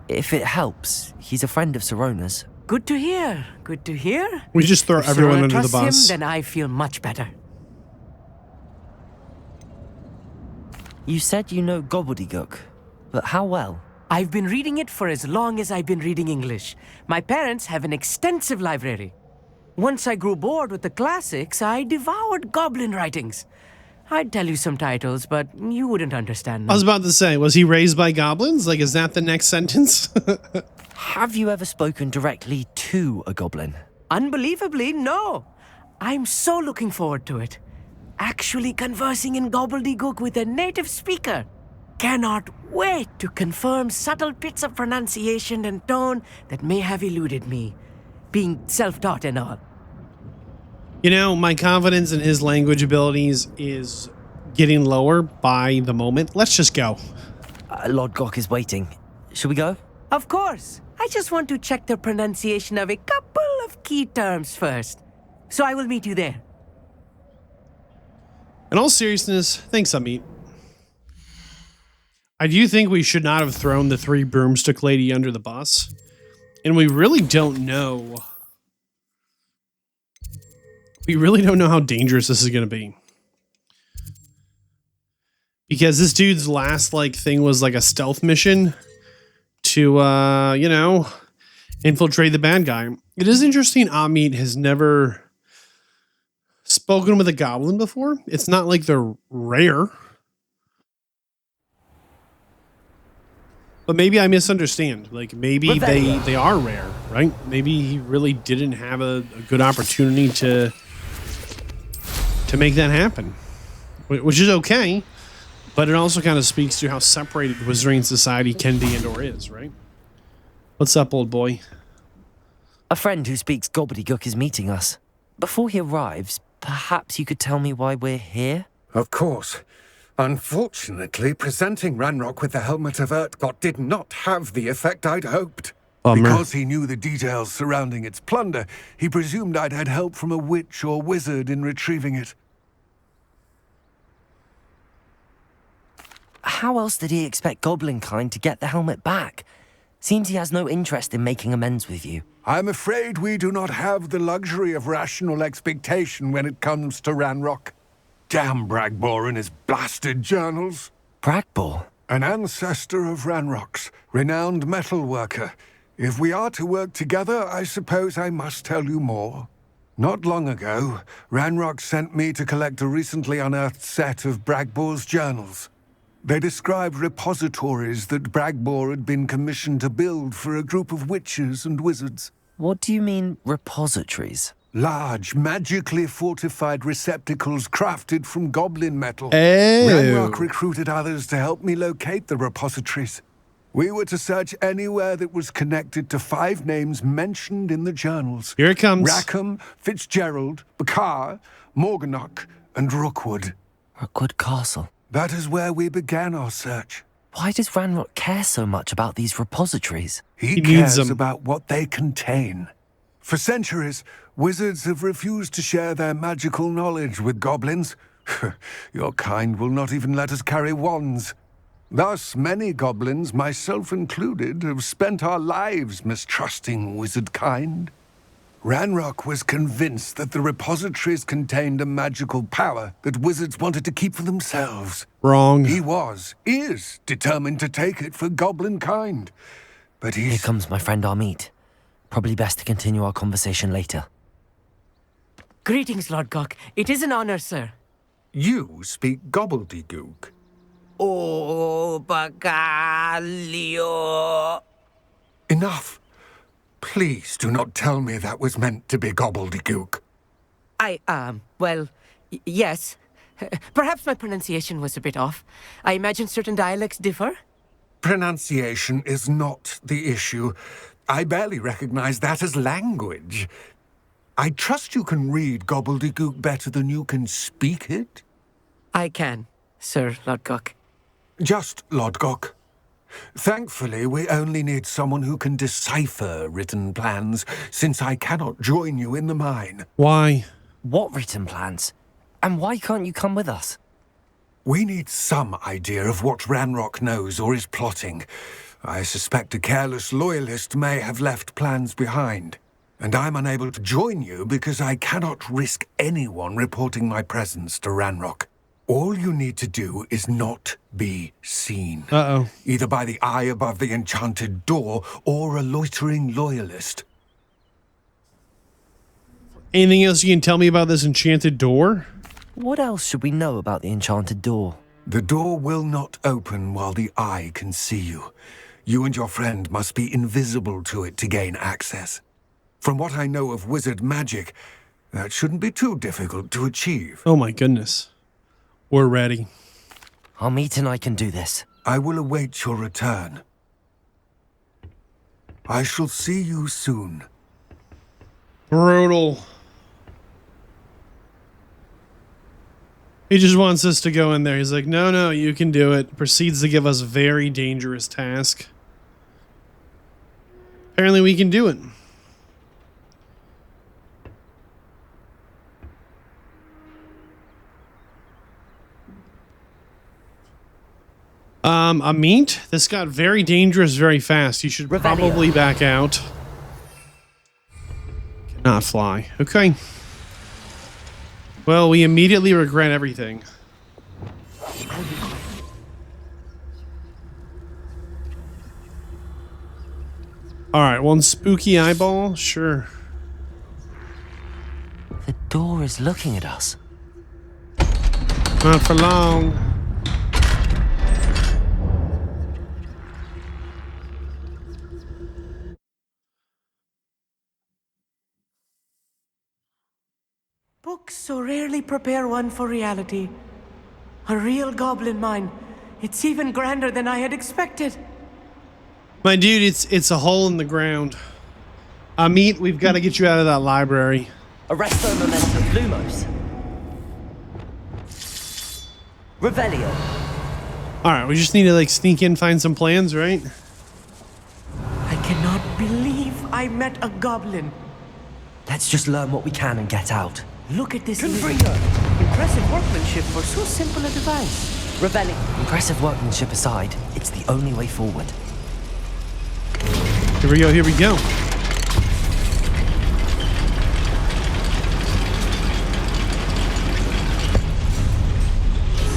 If it helps, he's a friend of Sirona's. Good to hear. Good to hear. We just throw everyone under the bus. Him, then I feel much better. You said you know gobbledygook, but how well? I've been reading it for as long as I've been reading English. My parents have an extensive library. Once I grew bored with the classics, I devoured goblin writings. I'd tell you some titles, but you wouldn't understand them. I was about to say, was he raised by goblins? Like, is that the next sentence? Have you ever spoken directly to a goblin? Unbelievably, no. I'm so looking forward to it. Actually conversing in gobbledygook with a native speaker. Cannot wait to confirm subtle bits of pronunciation and tone that may have eluded me, being self-taught and all. You know, my confidence in his language abilities is getting lower by the moment. Let's just go. Lodgok is waiting. Should we go? Of course. I just want to check the pronunciation of a couple of key terms first. So I will meet you there. In all seriousness, thanks, Amit. I do think we should not have thrown the 3 broomstick lady under the bus. And we really don't know. We really don't know how dangerous this is going to be. Because this dude's last thing was like a stealth mission to, infiltrate the bad guy. It is interesting Amit has never spoken with a goblin before. It's not like they're rare. But maybe I misunderstand. Like, maybe they are rare, right? Maybe he really didn't have a good opportunity to make that happen. Which is okay. But it also kind of speaks to how separated Wizarding Society can be and or is, right? What's up, old boy? A friend who speaks gobbledygook is meeting us. Before he arrives, perhaps you could tell me why we're here? Of course. Unfortunately, presenting Ranrock with the Helmet of Urtkot did not have the effect I'd hoped. Because he knew the details surrounding its plunder, he presumed I'd had help from a witch or wizard in retrieving it. How else did he expect Goblinkind to get the helmet back? Seems he has no interest in making amends with you. I'm afraid we do not have the luxury of rational expectation when it comes to Ranrock. Damn Bragbor and his blasted journals. Bragbor? An ancestor of Ranrock's, renowned metal worker. If we are to work together, I suppose I must tell you more. Not long ago, Ranrock sent me to collect a recently unearthed set of Bragbor's journals. They described repositories that Bragbor had been commissioned to build for a group of witches and wizards. What do you mean, repositories? Large, magically fortified receptacles crafted from goblin metal. Oh. Ranrock recruited others to help me locate the repositories. We were to search anywhere that was connected to 5 names mentioned in the journals. Here it comes. Rackham, Fitzgerald, Bakar, Morganach, and Rookwood. Rookwood Castle. That is where we began our search. Why does Ranrock care so much about these repositories? He cares about what they contain. For centuries, wizards have refused to share their magical knowledge with goblins. Your kind will not even let us carry wands. Thus, many goblins, myself included, have spent our lives mistrusting wizard kind. Ranrock was convinced that the repositories contained a magical power that wizards wanted to keep for themselves. Wrong. He is determined to take it for goblin kind. But Here comes my friend Amit. Probably best to continue our conversation later. Greetings, Lord Gok. It is an honor, sir. You speak gobbledygook. Oh, Bagalio. Enough. Please do not tell me that was meant to be gobbledygook. Yes. Perhaps my pronunciation was a bit off. I imagine certain dialects differ. Pronunciation is not the issue. I barely recognize that as language. I trust you can read gobbledygook better than you can speak it? I can, Sir Lodgok. Just Lodgok. Thankfully, we only need someone who can decipher written plans, since I cannot join you in the mine. Why? What written plans? And why can't you come with us? We need some idea of what Ranrock knows or is plotting. I suspect a careless loyalist may have left plans behind. And I'm unable to join you because I cannot risk anyone reporting my presence to Ranrock. All you need to do is not be seen. Uh-oh. Either by the eye above the enchanted door or a loitering loyalist. Anything else you can tell me about this enchanted door? What else should we know about the enchanted door? The door will not open while the eye can see you. You and your friend must be invisible to it to gain access. From what I know of wizard magic, that shouldn't be too difficult to achieve. Oh my goodness. We're ready. Amit and I can do this. I will await your return. I shall see you soon. Brutal. He just wants us to go in there. He's like, no, you can do it. Proceeds to give us a very dangerous task. Apparently we can do it. Amit, this got very dangerous very fast. You should probably back out. Cannot fly. Okay. Well, we immediately regret everything. Alright, one spooky eyeball? Sure. The door is looking at us. Not for long. Books so rarely prepare one for reality. A real goblin mine. It's even grander than I had expected. My dude, it's a hole in the ground. Amit, we've got to get you out of that library. Arresto Memento Lumos. Revelio. Alright, we just need to like sneak in, find some plans, right? I cannot believe I met a goblin. Let's just learn what we can and get out. Look at this. Confringo. Impressive workmanship for so simple a device. Revelli. Impressive workmanship aside, it's the only way forward. Here we go, here we go.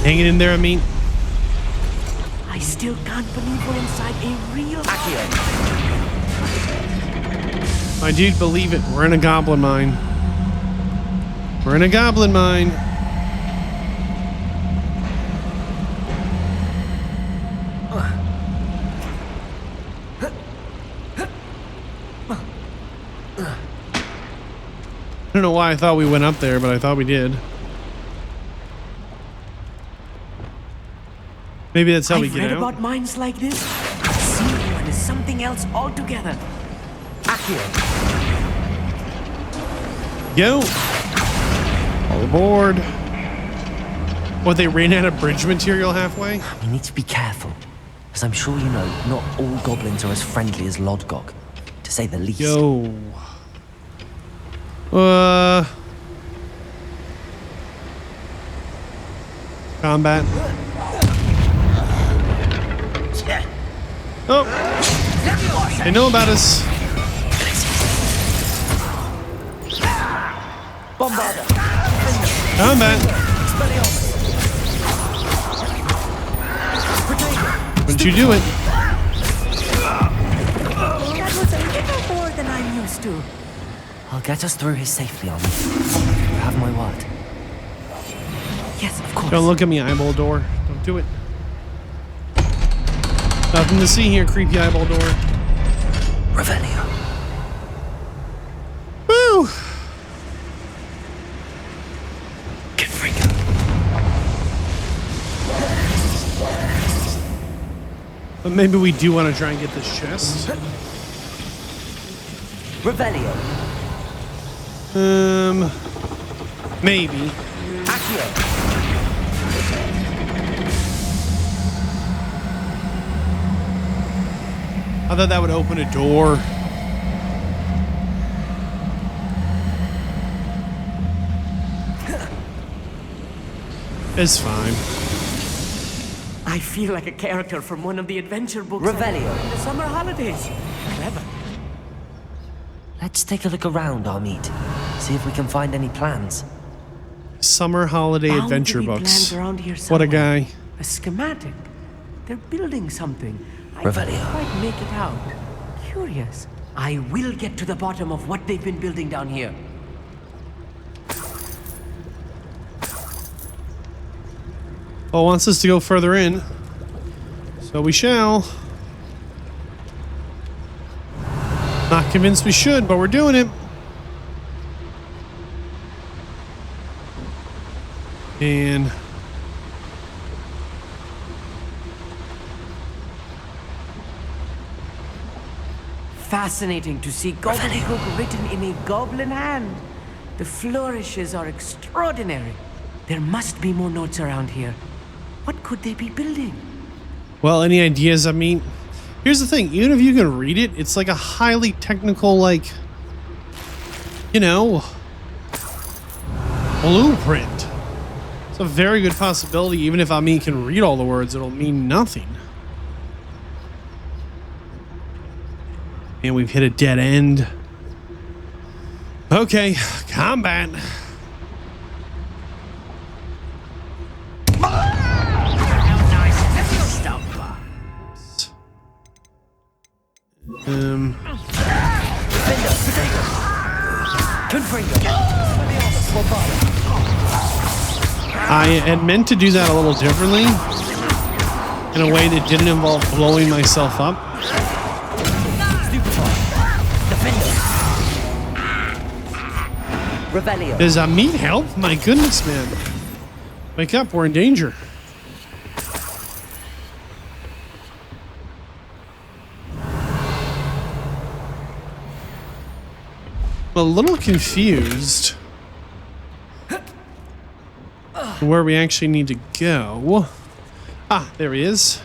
Hanging in there, Amit. I still can't believe we're inside a real... Accio. My dude, believe it. We're in a goblin mine. We're in a goblin mine. I don't know why I thought we went up there, but I thought we did. Maybe that's how we get out. I've read about mines like this. See, one is something else altogether. Accio. Go. All aboard. What, they ran out of bridge material halfway? We need to be careful. As I'm sure you know, not all goblins are as friendly as Lodgok, to say the least. Yo. Combat. Oh. They know about us. Bombarda. Combat. Wouldn't you do it? That was a little more than I'm used to. I'll get us through here safely, Army. You have my word. Yes, of course. Don't look at me, eyeball door. Don't do it. Nothing to see here, creepy eyeball door. Revelio. Woo! Confringo. But maybe we do want to try and get this chest. Revelio. Maybe. Accio. I thought that would open a door. It's fine. I feel like a character from one of the adventure books. Revelio. In the summer holidays. Clever. Let's take a look around, Armid. See if we can find any plans. Summer holiday Bound adventure to be books. plans around here What a somewhere. guy. A schematic. They're building something. I Revelio. can't quite make it out. Curious. I will get to the bottom of what they've been building down here. Well, wants us to go further in. So we shall. Not convinced we should, but we're doing it. And Fascinating to see gobbledygook written in a goblin hand. The flourishes are extraordinary. There must be more notes around here. What could they be building? well, any ideas? I mean, here's the thing. Even if you can read it, it's like a highly technical, like, you know, blueprint. It's a very good possibility. Even if I can read all the words, it'll mean nothing. And we've hit a dead end. Okay, combat. I had meant to do that a little differently, in a way that didn't involve blowing myself up. Revelio. Does meat help? My goodness, man. Wake up, we're in danger. I'm a little confused where we actually need to go. Ah, there he is.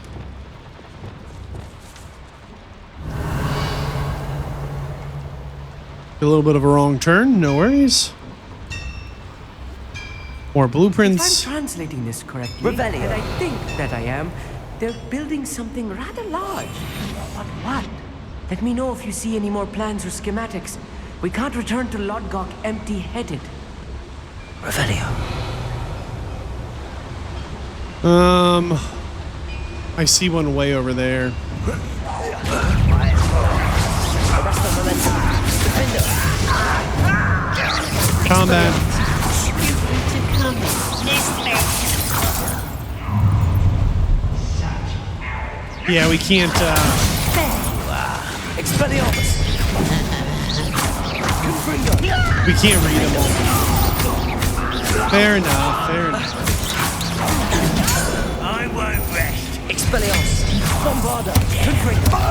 A little bit of a wrong turn, no worries. More blueprints. If I'm translating this correctly, Revelio. and I think that I am, they're building something rather large. But what? Let me know if you see any more plans or schematics. We can't return to Lodgok empty-headed. Revelio. I see one way over there. Combat. Yeah, we can't, Expelliarmus. We can't read them all. Fair enough, fair enough. I won't rest. Expelliarmus. Bombarda. Confringo.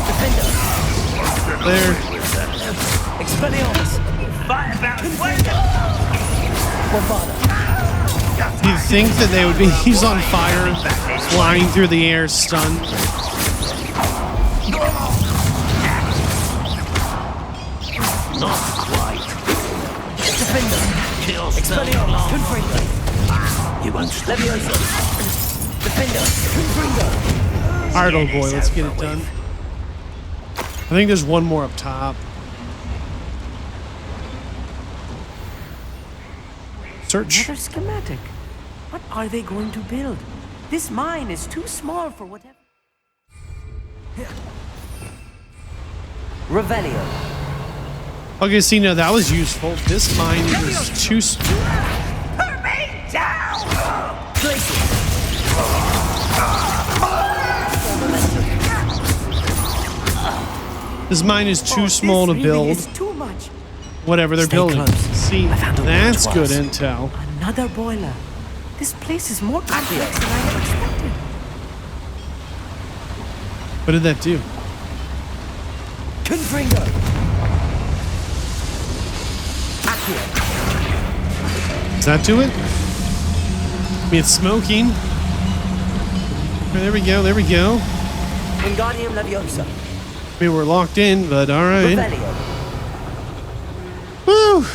Defender. There. Expelliarmus. Fight about Bombarda. You'd think that they would be, he's on fire, flying through the air, stunned. Not quite. Defender. Kill Expelliarmus. Confringo. You won't stop. Leviosa. Defender. Confringo. Alright, old boy, let's get it done. I think there's one more up top. Search. Another schematic. What are they going to build? This mine is too small for whatever. Revelio. Okay, see, now that was useful. This mine is too... Put me down! This mine is too small to build. Is too much. Whatever they're Stay building. close. See, I've handled that's it good twice. intel. Another boiler. This place is more complex than I had expected. What did that do? Confringo. Accio. Does that do it? I mean, it's smoking. There we go, there we go. Wingardium Leviosa. I mean, we're locked in, but alright. Revelio. Woo!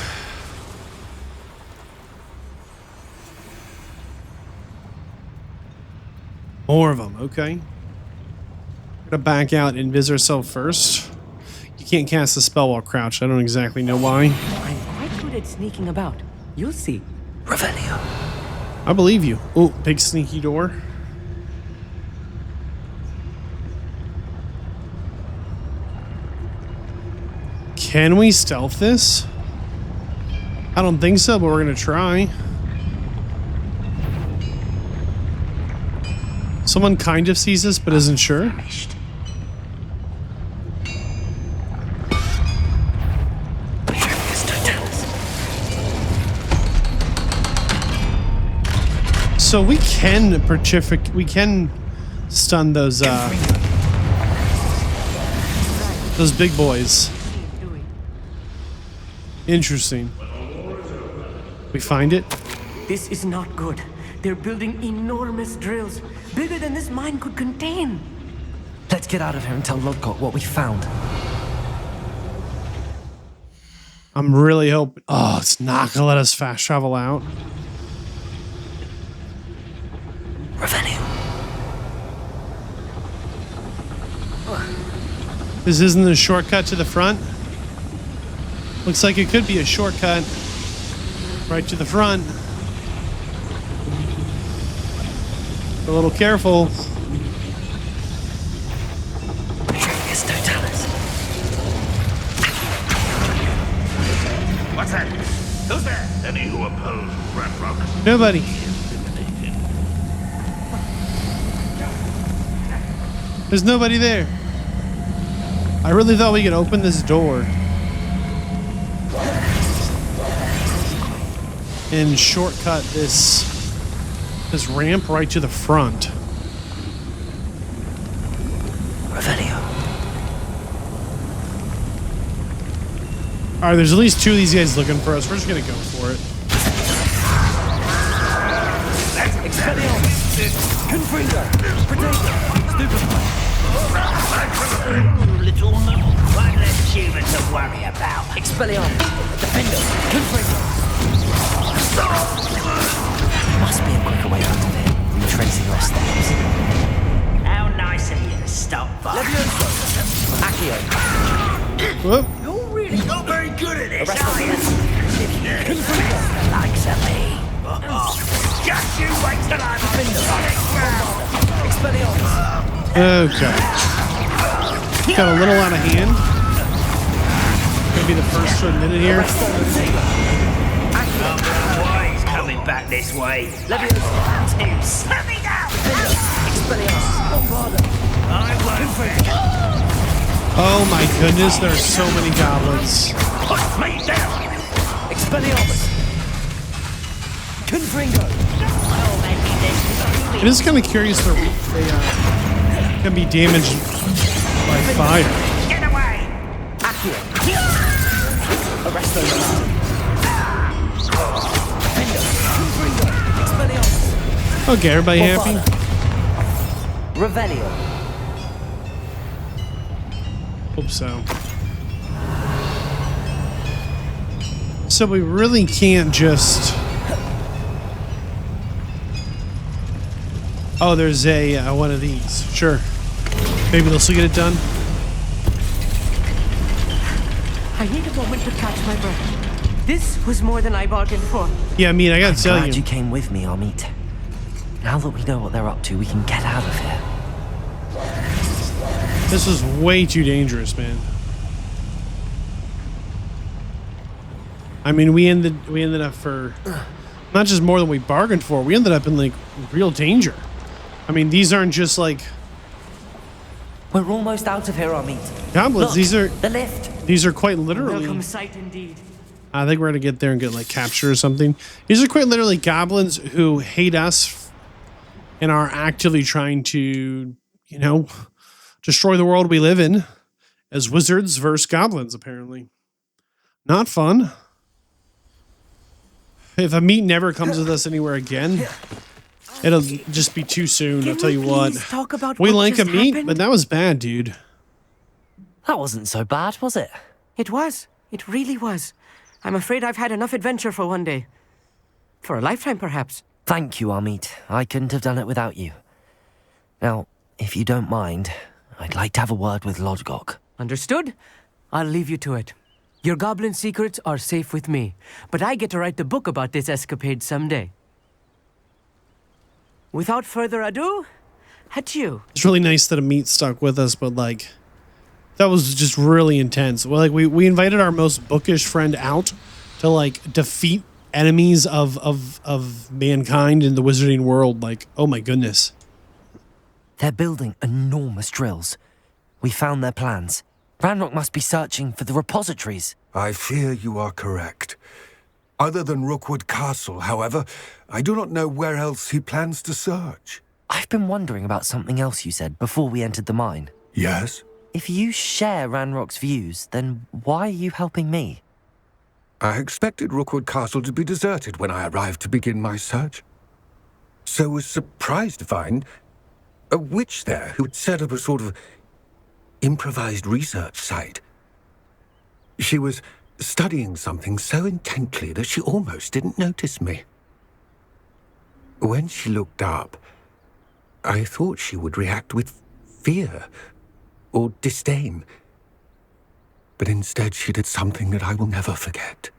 More of them, okay. We're gonna back out and visit ourselves first. You can't cast a spell while crouched. I don't exactly know why. I'm quite good at sneaking about. You'll see. Revelio. I believe you. Oh, big sneaky door. Can we stealth this? I don't think so, but we're gonna try. Someone kind of sees us, but isn't sure. So we can stun those big boys. Interesting. We find it. This is not good. They're building enormous drills, bigger than this mine could contain. Let's get out of here and tell Lodgott what we found. I'm really hoping. Oh, it's not gonna let us fast travel out. Revelio. This isn't a shortcut to the front. Looks like it could be a shortcut right to the front. A little careful. What's that? Who's there? Any who oppose Ranrock? Nobody. There's nobody there. I really thought we could open this door and shortcut this ramp right to the front. Revelio. All right, there's at least two of these guys looking for us. We're just gonna go for it. Little no. One less human to worry about. Expelliarmus. Defender. Confringo. Must be a quicker way out of here. Retracing your steps. How nice of you to stop by. Leviosa. Accio. Whoop. You're really not very good at this, are you? If you confess the likes of me. Just you wait till I'm on solid ground. Expelliarmus. Okay. Got a little out of hand. Gonna be the first to admit it here. Why he's coming back this way? Leviosa. Tim, let me down! Expelliarmus. Bombarda. Oh my goodness, there are so many goblins. Put me down! Expelliarmus! Confringo! It is kind of curious that they can be damaged by fire. Get away! Accio! Arresto Beast! Fender! Confringo! Expelliarmus! Okay, everybody happy? Revelio. Hope so. So we really can't just... Oh, there's a one of these. Sure. Maybe they'll still get it done. I need a moment to catch my breath. This was more than I bargained for. Yeah, I mean, I gotta tell Glad you. you came with me, Amit. Now that we know what they're up to, we can get out of here. This is way too dangerous, man. I mean, we ended up for not just more than we bargained for. We ended up in like real danger. I mean, these aren't just like We're almost out of here, Amit. goblins. Look, these are the lift. These are quite literally. Welcome sight indeed. I think we're gonna get there and get like captured or something. These are quite literally goblins who hate us and are actively trying to, you know, destroy the world we live in as wizards versus goblins, apparently. Not fun. If Amit never comes with us anywhere again, it'll just be too soon. I'll tell you what. Talk about We what like just Amit, happened? but that was bad, dude. That wasn't so bad, was it? It was. It really was. I'm afraid I've had enough adventure for one day. For a lifetime, perhaps. Thank you, Amit. I couldn't have done it without you. Now, if you don't mind, I'd like to have a word with Lodgok. Understood? I'll leave you to it. Your goblin secrets are safe with me, but I get to write the book about this escapade someday. Without further ado, adieu. It's really nice that Amit stuck with us, but like, that was just really intense. Well, like we invited our most bookish friend out to like defeat enemies of mankind in the wizarding world. Like, oh my goodness. They're building enormous drills. We found their plans. Ranrock must be searching for the repositories. I fear you are correct. Other than Rookwood Castle, however, I do not know where else he plans to search. I've been wondering about something else you said before we entered the mine. Yes? If you share Ranrock's views, then why are you helping me? I expected Rookwood Castle to be deserted when I arrived to begin my search. So was surprised to find a witch there who had set up a sort of improvised research site. She was studying something so intently that she almost didn't notice me. When she looked up, I thought she would react with fear or disdain. But instead she did something that I will never forget.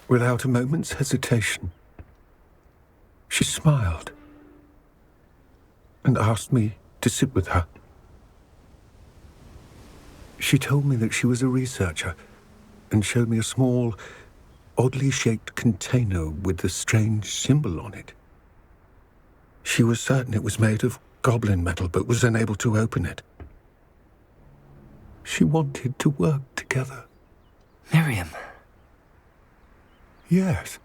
Without a moment's hesitation, she smiled and asked me to sit with her. She told me that she was a researcher and showed me a small, oddly shaped container with a strange symbol on it. She was certain it was made of goblin metal, but was unable to open it. She wanted to work together. Miriam. Yes.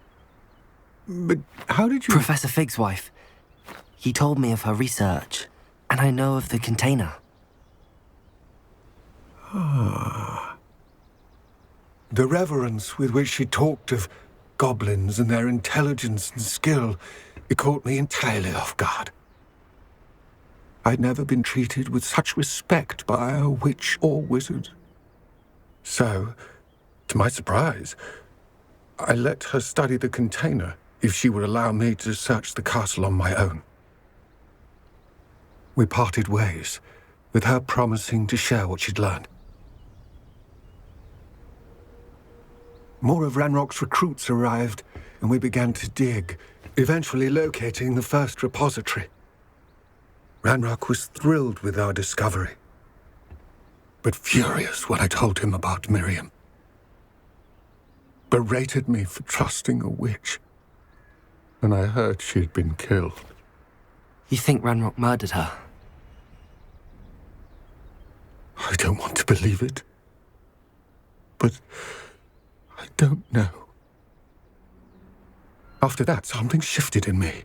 But how did you... Professor Fig's wife. He told me of her research, and I know of the container. Ah. The reverence with which she talked of goblins and their intelligence and skill, it caught me entirely off guard. I'd never been treated with such respect by a witch or wizard. So, to my surprise, I let her study the container if she would allow me to search the castle on my own. We parted ways, with her promising to share what she'd learned. More of Ranrock's recruits arrived, and we began to dig, eventually locating the first repository. Ranrock was thrilled with our discovery, but furious when I told him about Miriam. Berated me for trusting a witch, and I heard she'd been killed. You think Ranrock murdered her? believe it. But I don't know. After that, something shifted in me.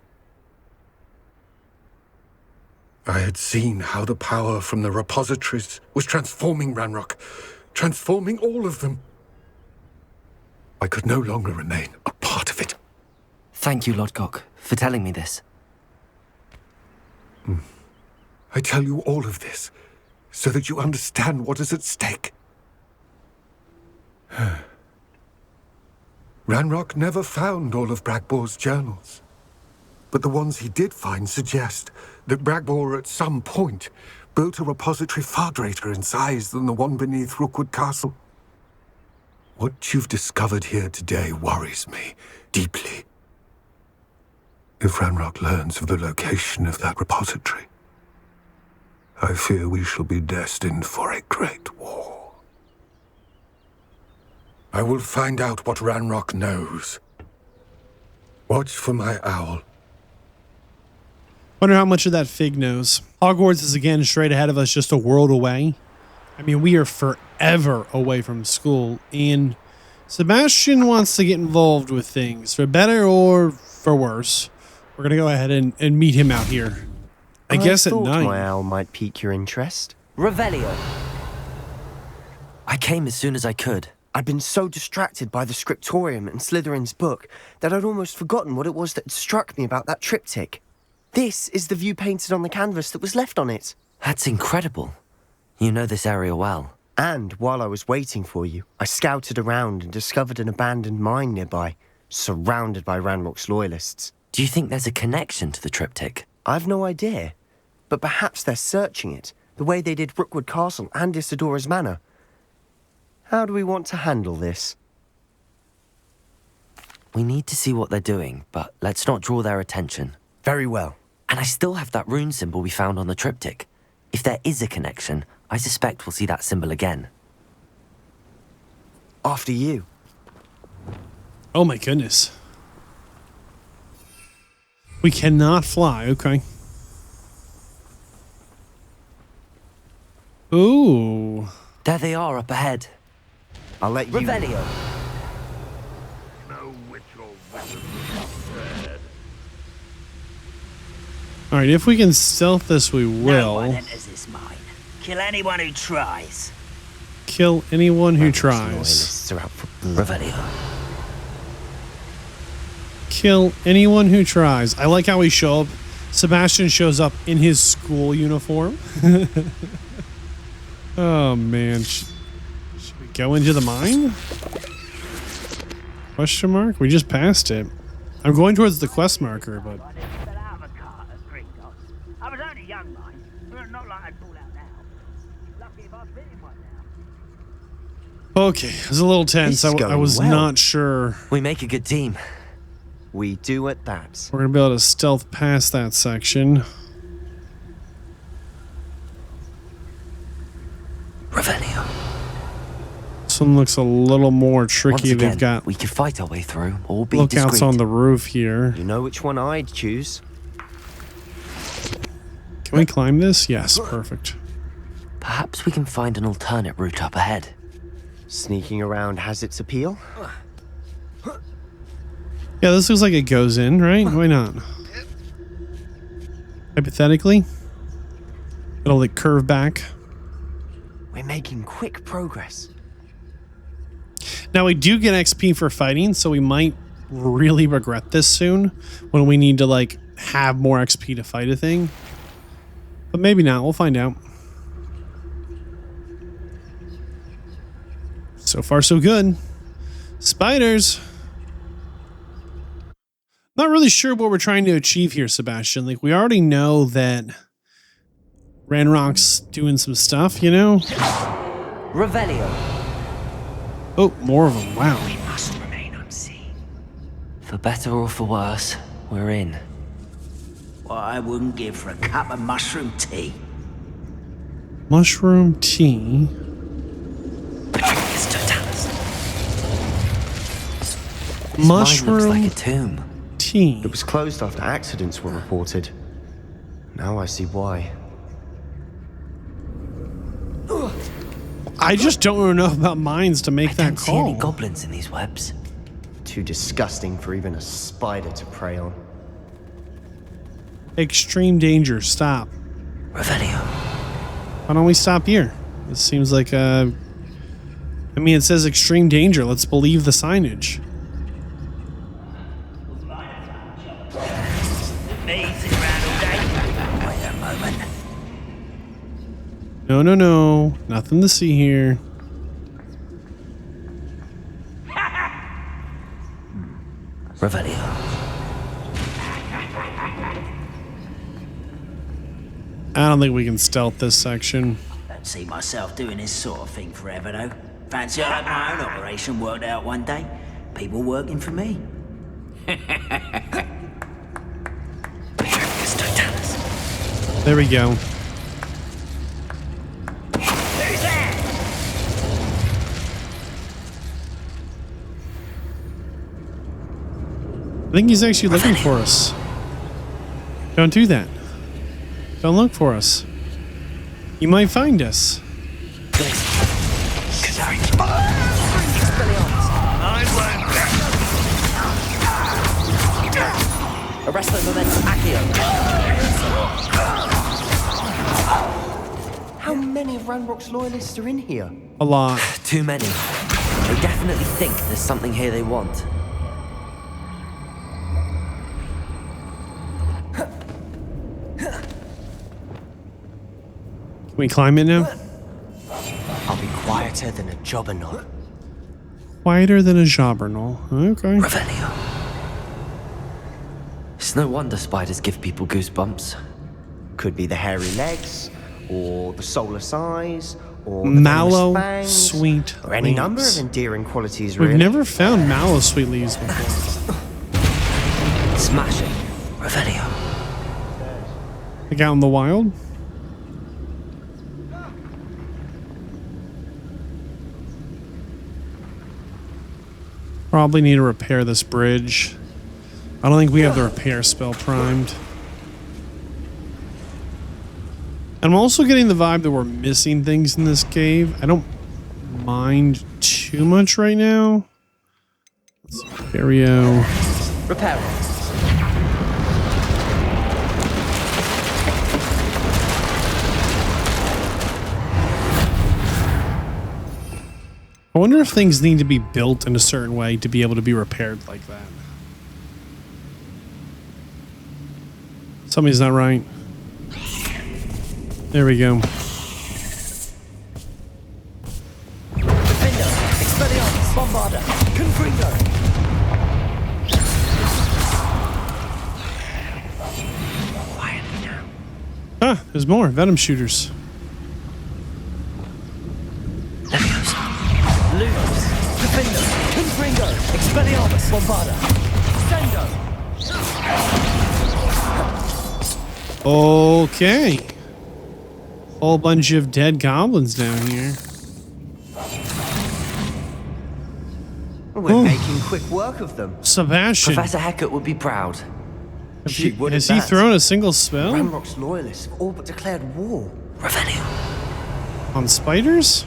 I had seen how the power from the repositories was transforming Ranrock, transforming all of them. I could no longer remain a part of it. Thank you, Lodgok, for telling me this. I tell you all of this so that you understand what is at stake. Ranrock never found all of Bragbor's journals, but the ones he did find suggest that Bragbor at some point built a repository far greater in size than the one beneath Rookwood Castle. What you've discovered here today worries me deeply. If Ranrock learns of the location of that repository, I fear we shall be destined for a great war. I will find out what Ranrock knows. Watch for my owl. Wonder how much of that Fig knows. Hogwarts is again straight ahead of us, just a world away. I mean, we are forever away from school, and Sebastian wants to get involved with things, for better or for worse. We're gonna go ahead and meet him out here. I guess at night. My owl might pique your interest. Revelio. I came as soon as I could. I'd been so distracted by the scriptorium and Slytherin's book that I'd almost forgotten what it was that struck me about that triptych. This is the view painted on the canvas that was left on it. That's incredible. You know this area well. And while I was waiting for you, I scouted around and discovered an abandoned mine nearby, surrounded by Ranrock's loyalists. Do you think there's a connection to the triptych? I've no idea, but perhaps they're searching it, the way they did Rookwood Castle and Isidora's Manor. How do we want to handle this? We need to see what they're doing, but let's not draw their attention. Very well. And I still have that rune symbol we found on the triptych. If there is a connection, I suspect we'll see that symbol again. After you. Oh my goodness. We cannot fly, okay. Ooh. There they are up ahead. I'll let you... Revelio. Alright, if we can stealth this, we will. No one enters this mine. Kill anyone who tries. Kill anyone who tries. Loyalists are out for Revelio. Kill anyone who tries. I like how we show up. Sebastian shows up in his school uniform. Oh man. Should we go into the mine? Question mark? We just passed it. I'm going towards the quest marker, but... I was only young, mine. Not like I'd fall out now. Lucky if I've been in one now. Okay, it was a little tense. I was not sure. We make a good team. We do at that. We're going to be able to stealth past that section. Revelio. This one looks a little more tricky. Once again, They've got we could fight our way through, or be lookouts discreet. on the roof here. You know which one I'd choose? Can we climb this? Yes, perfect. Perhaps we can find an alternate route up ahead. Sneaking around has its appeal. Yeah, this looks like it goes in, right? Why not? Hypothetically, it'll like curve back. We're making quick progress. Now we do get XP for fighting, so we might really regret this soon when we need to like have more XP to fight a thing. But maybe not. We'll find out. So far, so good. Spiders. Not really sure what we're trying to achieve here, Sebastian. Like, we already know that Ranrock's doing some stuff, you know? Revelio. Oh, more of them. Wow. We must remain unseen. For better or for worse, we're in. What I wouldn't give for a cup of mushroom tea. Mushroom tea. Patronus totalis. This Mushroom mine looks like a tomb. tea. It was closed after accidents were reported. Now I see why. I just don't know about mines to make that Don't see any call. goblins in these webs. Too disgusting for even a spider to prey on. Extreme danger. Stop. Revelio. Why don't we stop here? This seems like I mean, it says extreme danger. Let's believe the signage. No. Nothing to see here. Revelio. I don't think we can stealth this section. Don't see myself doing this sort of thing forever, though. Fancy I had my own operation worked out one day. People working for me. There we go. Who's that? I think he's actually looking for us. Don't do that. Don't look for us. You might find us. Arresto momentum accio. How many of Ranrock's loyalists are in here? A lot. Too many. They definitely think there's something here they want. Can we climb it now? I'll be quieter than a jobberknoll. Quieter than a jobberknoll. Okay. Revelio. It's no wonder spiders give people goosebumps. Could be the hairy legs, or the soulless eyes, or the Mallow, venomous fangs, sweet or any number leaves. of endearing qualities, We've really. never found mallow sweet leaves before. Smashing. Revelio. Like out in the wild? Probably need to repair this bridge. I don't think we have the repair spell primed. I'm also getting the vibe that we're missing things in this cave. I don't mind too much right now. Let's see, Perio. Repair. I wonder if things need to be built in a certain way to be able to be repaired like that. Something's not right. There we go. Defender, Expelliarmus, Bombarder, Confringo. Quietly now. Ah, there's more venom shooters. Lumos, Defender, Confringo, Expelliarmus, Bombarder, Sendo. Okay. Whole bunch of dead goblins down here. We're making quick work of them. Sebastian, Professor Hecat would be proud. has She would has at he that. thrown a single spell Ranrock's loyalists have all but declared war. Revelio. on spiders?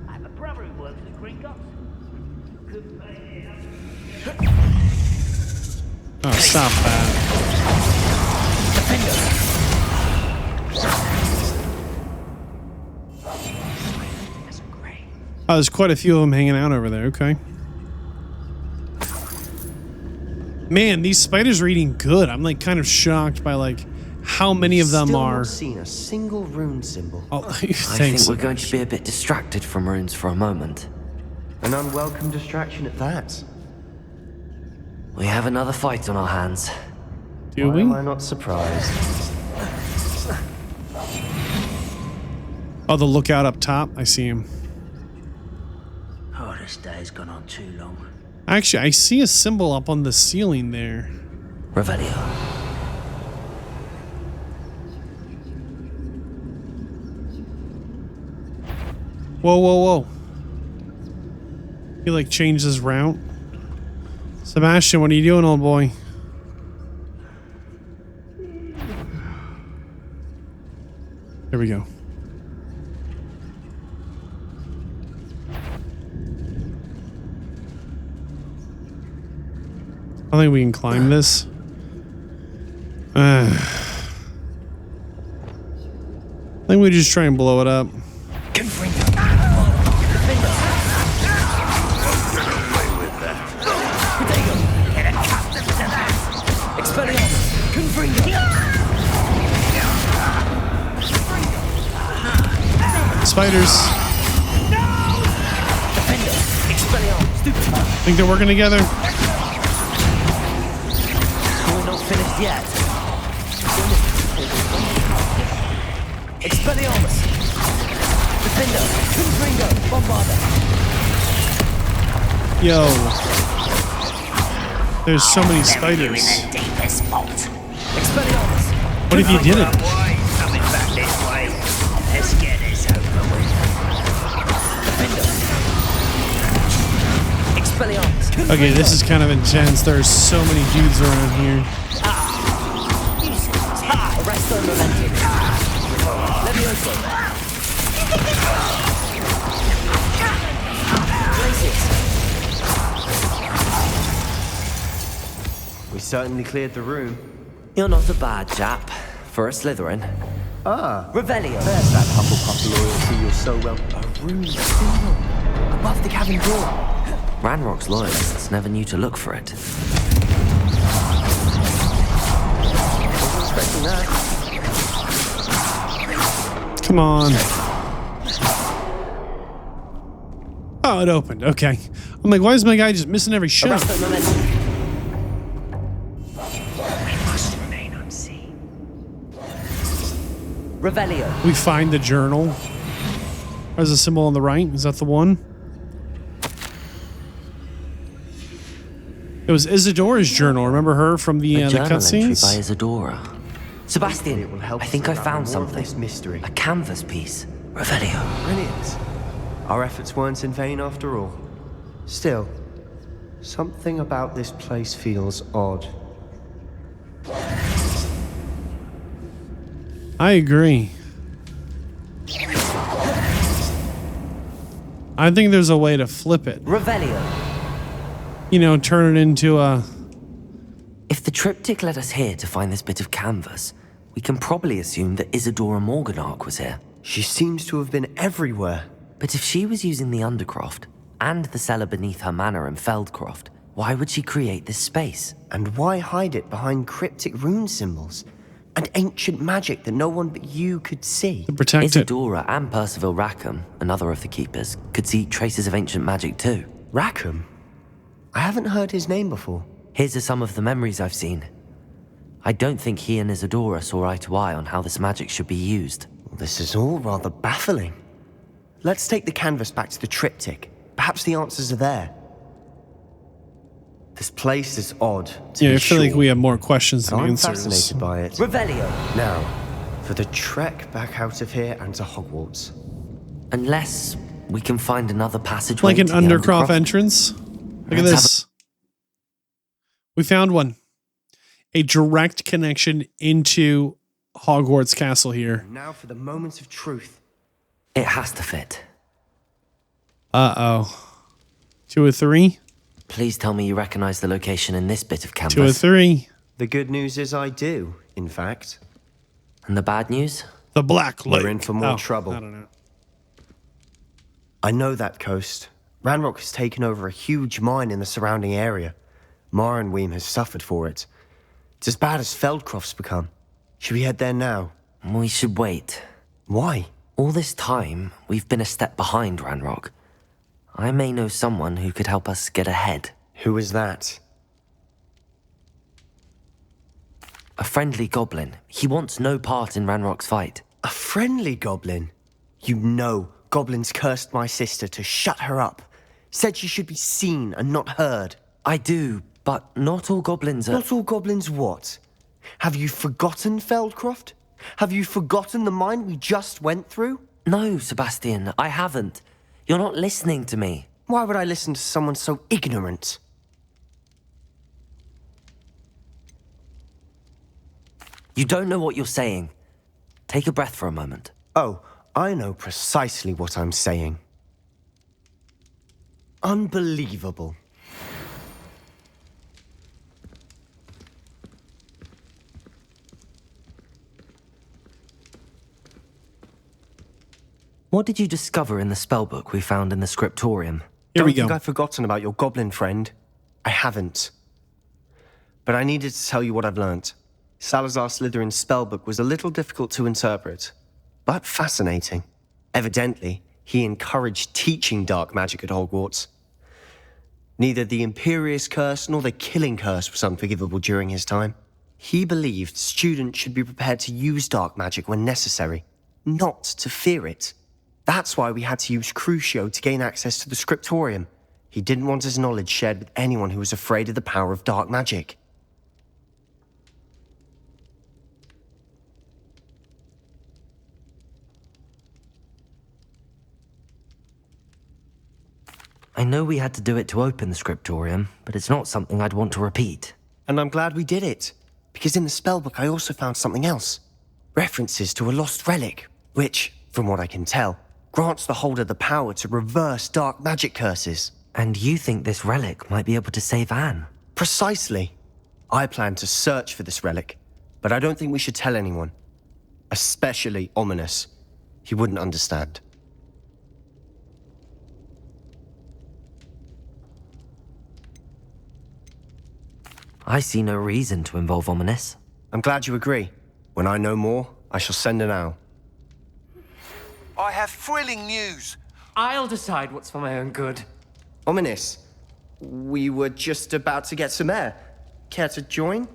I have a brother who works at Gringotts. Oh, stop that. Defender. Oh, there's quite a few of them hanging out over there. Okay. Man, these spiders are eating good. I'm like kind of shocked by like how many of them Still are. not seen a single rune symbol. Oh, I think thanks. we're going to be a bit distracted from runes for a moment. An unwelcome distraction at that. We have another fight on our hands. Do Why we? am I not surprised? Oh, the lookout up top. I see him. Oh, this day's gone on too long. Actually, I see a symbol up on the ceiling there. Revelio. Whoa. He like changed his route. Sebastian, what are you doing, old boy? There we go. I think we can climb this. I think we just try and blow it up. Spiders. Think they're working together? We're not finished yet. Expelliarmus! Defender! Confringo! Bombarder! Yo. There's so many spiders. Expelliarmus! What if you didn't? Coming back this way. Let's get this over with. Expelliarmus! Okay, this is kind of intense. There's so many dudes around here. Arresto momentum. Levioso. We certainly cleared the room. You're not a bad chap for a Slytherin. Ah, Revelio. there's that Hufflepuff loyalty you're so well. A room symbol above the cabin door. Ranrock's loyalists never knew to look for it. Wasn't expecting that. Come on. Oh, it opened. Okay. I'm like, why is my guy just missing every shot? Arresto momentum. Revelio. We find the journal. There's a symbol on the right. Is that the one? It was Isadora's journal. Remember her from the journal entry cutscenes? by Isadora. Sebastian, It will help I think I us found unravel more of something. this mystery. A canvas piece. Revelio. Brilliant. Our efforts weren't in vain after all. Still, something about this place feels odd. I agree. I think there's a way to flip it. Revelio. You know, turn it into a... If the triptych led us here to find this bit of canvas, we can probably assume that Isadora Morganach was here. She seems to have been everywhere. But if she was using the Undercroft and the cellar beneath her manor in Feldcroft, why would she create this space? And why hide it behind cryptic rune symbols? And ancient magic that no one but you could see? to protect it. Isadora and Percival Rackham, another of the keepers, could see traces of ancient magic too. Rackham? I haven't heard his name before. Here's are some of the memories I've seen. I don't think he and Isadora saw eye to eye on how this magic should be used. This is all rather baffling. Let's take the canvas back to the triptych. Perhaps the answers are there. This place is odd, to Yeah, be I feel like sure, we have more questions but than I'm answers. fascinated by it. Revelio! Now, for the trek back out of here and to Hogwarts. Unless we can find another passageway Like an to the Undercroft entrance. Look at Let's this. We found one. A direct connection into Hogwarts Castle here. Now for the moments of truth. It has to fit. Uh-oh. 2 or 3? Please tell me you recognize the location in this bit of 2 or canvas. 3. The good news is I do, in fact. And the bad news? The Black Lake. We're in for more trouble. I don't know. I know that coast. Ranrock has taken over a huge mine in the surrounding area. Mornweem has suffered for it. It's as bad as Feldcroft's become. Should we head there now? We should wait. Why? All this time, we've been a step behind Ranrock. I may know someone who could help us get ahead. Who is that? A friendly goblin. He wants no part in Ranrock's fight. A friendly goblin? You know, goblins cursed my sister to shut her up. Said she should be seen and not heard. I do, but not all goblins are... Not all goblins what? Have you forgotten Feldcroft? Have you forgotten the mine we just went through? No, Sebastian, I haven't. You're not listening to me. Why would I listen to someone so ignorant? You don't know what you're saying. Take a breath for a moment. Oh, I know precisely what I'm saying. Unbelievable. What did you discover in the spellbook we found in the scriptorium? Here we Don't think go. I've forgotten about your goblin friend. I haven't. But I needed to tell you what I've learnt. Salazar Slytherin's spellbook was a little difficult to interpret, but fascinating. Evidently, he encouraged teaching dark magic at Hogwarts. Neither the Imperious Curse nor the Killing Curse was unforgivable during his time. He believed students should be prepared to use dark magic when necessary, not to fear it. That's why we had to use Crucio to gain access to the scriptorium. He didn't want his knowledge shared with anyone who was afraid of the power of dark magic. I know we had to do it to open the scriptorium, but it's not something I'd want to repeat. And I'm glad we did it, because in the spellbook I also found something else. References to a lost relic, which, from what I can tell, grants the holder the power to reverse dark magic curses. And you think this relic might be able to save Anne? Precisely. I plan to search for this relic, but I don't think we should tell anyone. Especially Ominous. He wouldn't understand. I see no reason to involve Ominous. I'm glad you agree. When I know more, I shall send an owl. I have thrilling news. I'll decide what's for my own good. Ominous, we were just about to get some air. Care to join?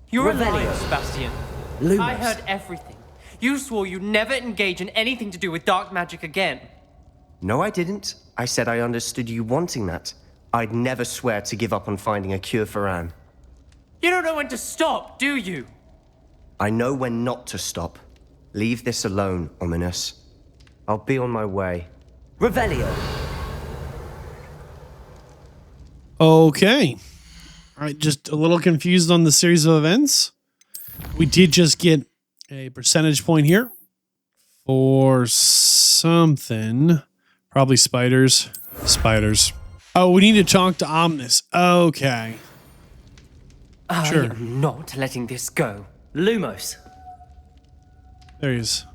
You're a Revelio. liar, Sebastian. Lumos. I heard everything. You swore you'd never engage in anything to do with dark magic again. No, I didn't. I said I understood you wanting that. I'd never swear to give up on finding a cure for Anne. You don't know when to stop, do you? I know when not to stop. Leave this alone, Ominous. I'll be on my way. Revelio. Okay. All right, just a little confused on the series of events. We did just get a percentage point here for something. Probably spiders. Spiders. Oh, we need to talk to Omnis. Okay. Sure. I am not letting this go. Lumos. There he is.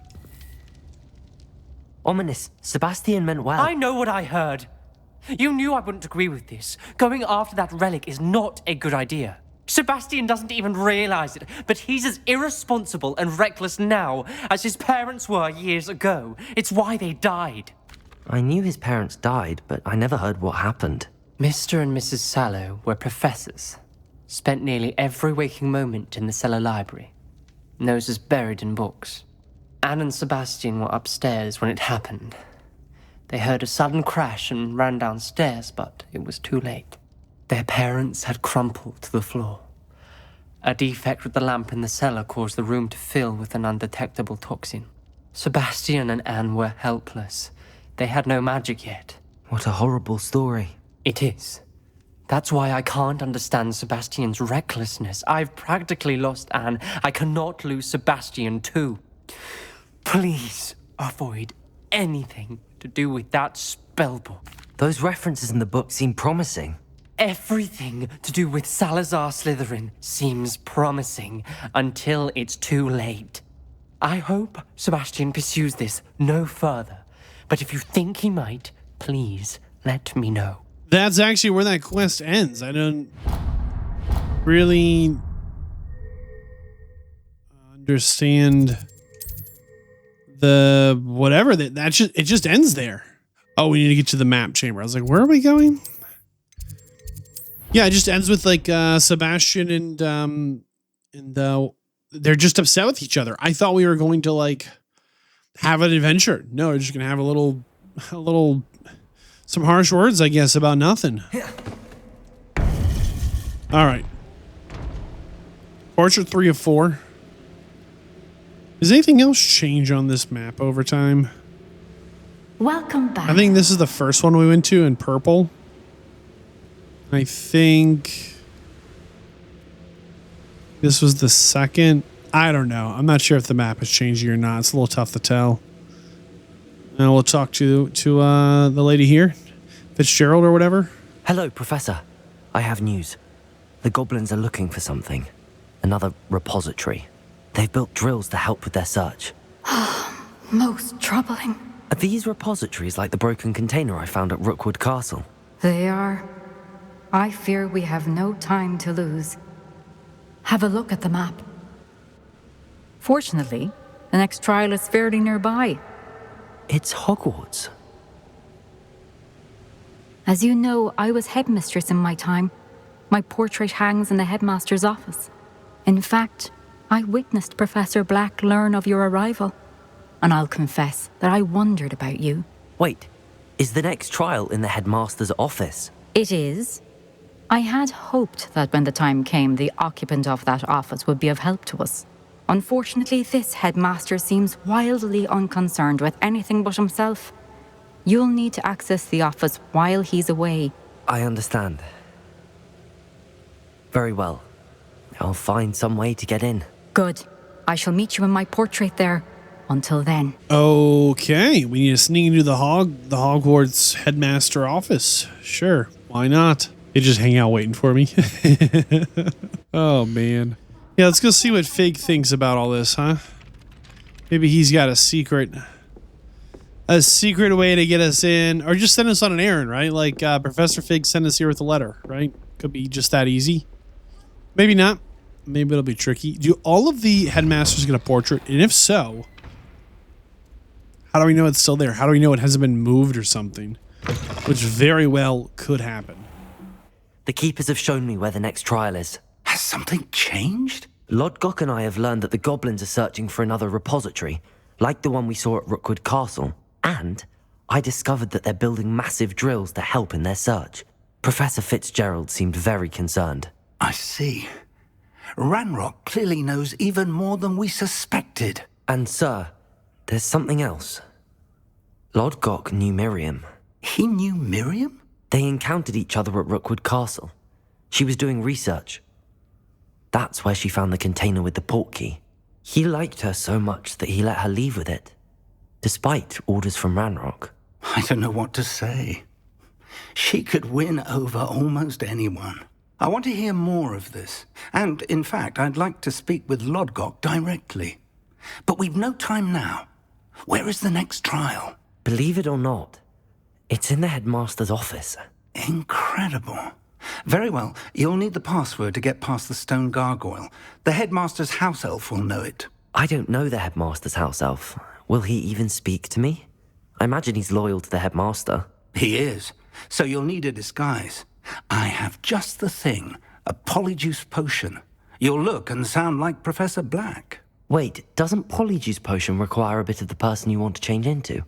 Ominous. Sebastian meant well. I know what I heard. You knew I wouldn't agree with this. Going after that relic is not a good idea. Sebastian doesn't even realize it, but he's as irresponsible and reckless now as his parents were years ago. It's why they died. I knew his parents died, but I never heard what happened. Mr. and Mrs. Sallow were professors. Spent nearly every waking moment in the cellar library. Noses buried in books. Anne and Sebastian were upstairs when it happened. They heard a sudden crash and ran downstairs, but it was too late. Their parents had crumpled to the floor. A defect with the lamp in the cellar caused the room to fill with an undetectable toxin. Sebastian and Anne were helpless. They had no magic yet. What a horrible story. It is. That's why I can't understand Sebastian's recklessness. I've practically lost Anne. I cannot lose Sebastian too. Please avoid anything to do with that spellbook. Those references in the book seem promising. Everything to do with Salazar Slytherin seems promising until it's too late. I hope Sebastian pursues this no further. But if you think he might, please let me know. That's actually where that quest ends. I don't really understand the whatever that just it just ends there. Oh, we need to get to the map chamber. I was like, where are we going? Yeah, it just ends with like Sebastian and they're just upset with each other. I thought we were going to like have an adventure. No, we're just gonna have a little some harsh words, I guess, about nothing. All right. Portrait 3 of 4. Does anything else change on this map over time? Welcome back. I think this is the first one we went to in purple. I think this was the second. I don't know. I'm not sure if the map is changing or not. It's a little tough to tell. And we'll talk to the lady here, Fitzgerald or whatever. Hello, Professor. I have news. The goblins are looking for something. Another repository. They've built drills to help with their search. Most troubling. Are these repositories like the broken container I found at Rookwood Castle? They are. I fear we have no time to lose. Have a look at the map. Fortunately, the next trial is fairly nearby. It's Hogwarts. As you know, I was headmistress in my time. My portrait hangs in the headmaster's office. In fact, I witnessed Professor Black learn of your arrival. And I'll confess that I wondered about you. Wait, is the next trial in the headmaster's office? It is. I had hoped that when the time came, the occupant of that office would be of help to us. Unfortunately, this headmaster seems wildly unconcerned with anything but himself. You'll need to access the office while he's away. I understand. Very well. I'll find some way to get in. Good. I shall meet you in my portrait there. Until then. Okay, we need to sneak into the Hogwarts headmaster office. Sure, why not? They just hang out waiting for me. Oh man. Yeah, let's go see what Fig thinks about all this, huh? Maybe he's got a secret way to get us in, or just send us on an errand, right? Like Professor Fig sent us here with a letter, right? Could be just that easy. Maybe not. Maybe it'll be tricky. Do all of the headmasters get a portrait? And if so, how do we know it's still there? How do we know it hasn't been moved or something? Which very well could happen. The keepers have shown me where the next trial is. Has something changed? Lodgok and I have learned that the goblins are searching for another repository, like the one we saw at Rookwood Castle. And I discovered that they're building massive drills to help in their search. Professor Fitzgerald seemed very concerned. I see. Ranrock clearly knows even more than we suspected. And sir, there's something else. Lodgok knew Miriam. He knew Miriam? They encountered each other at Rookwood Castle. She was doing research. That's where she found the container with the portkey. He liked her so much that he let her leave with it, despite orders from Ranrock. I don't know what to say. She could win over almost anyone. I want to hear more of this. And, in fact, I'd like to speak with Lodgok directly. But we've no time now. Where is the next trial? Believe it or not, it's in the headmaster's office. Incredible. Very well. You'll need the password to get past the stone gargoyle. The headmaster's house elf will know it. I don't know the headmaster's house elf. Will he even speak to me? I imagine he's loyal to the headmaster. He is. So you'll need a disguise. I have just the thing. A polyjuice potion. You'll look and sound like Professor Black. Wait, doesn't polyjuice potion require a bit of the person you want to change into?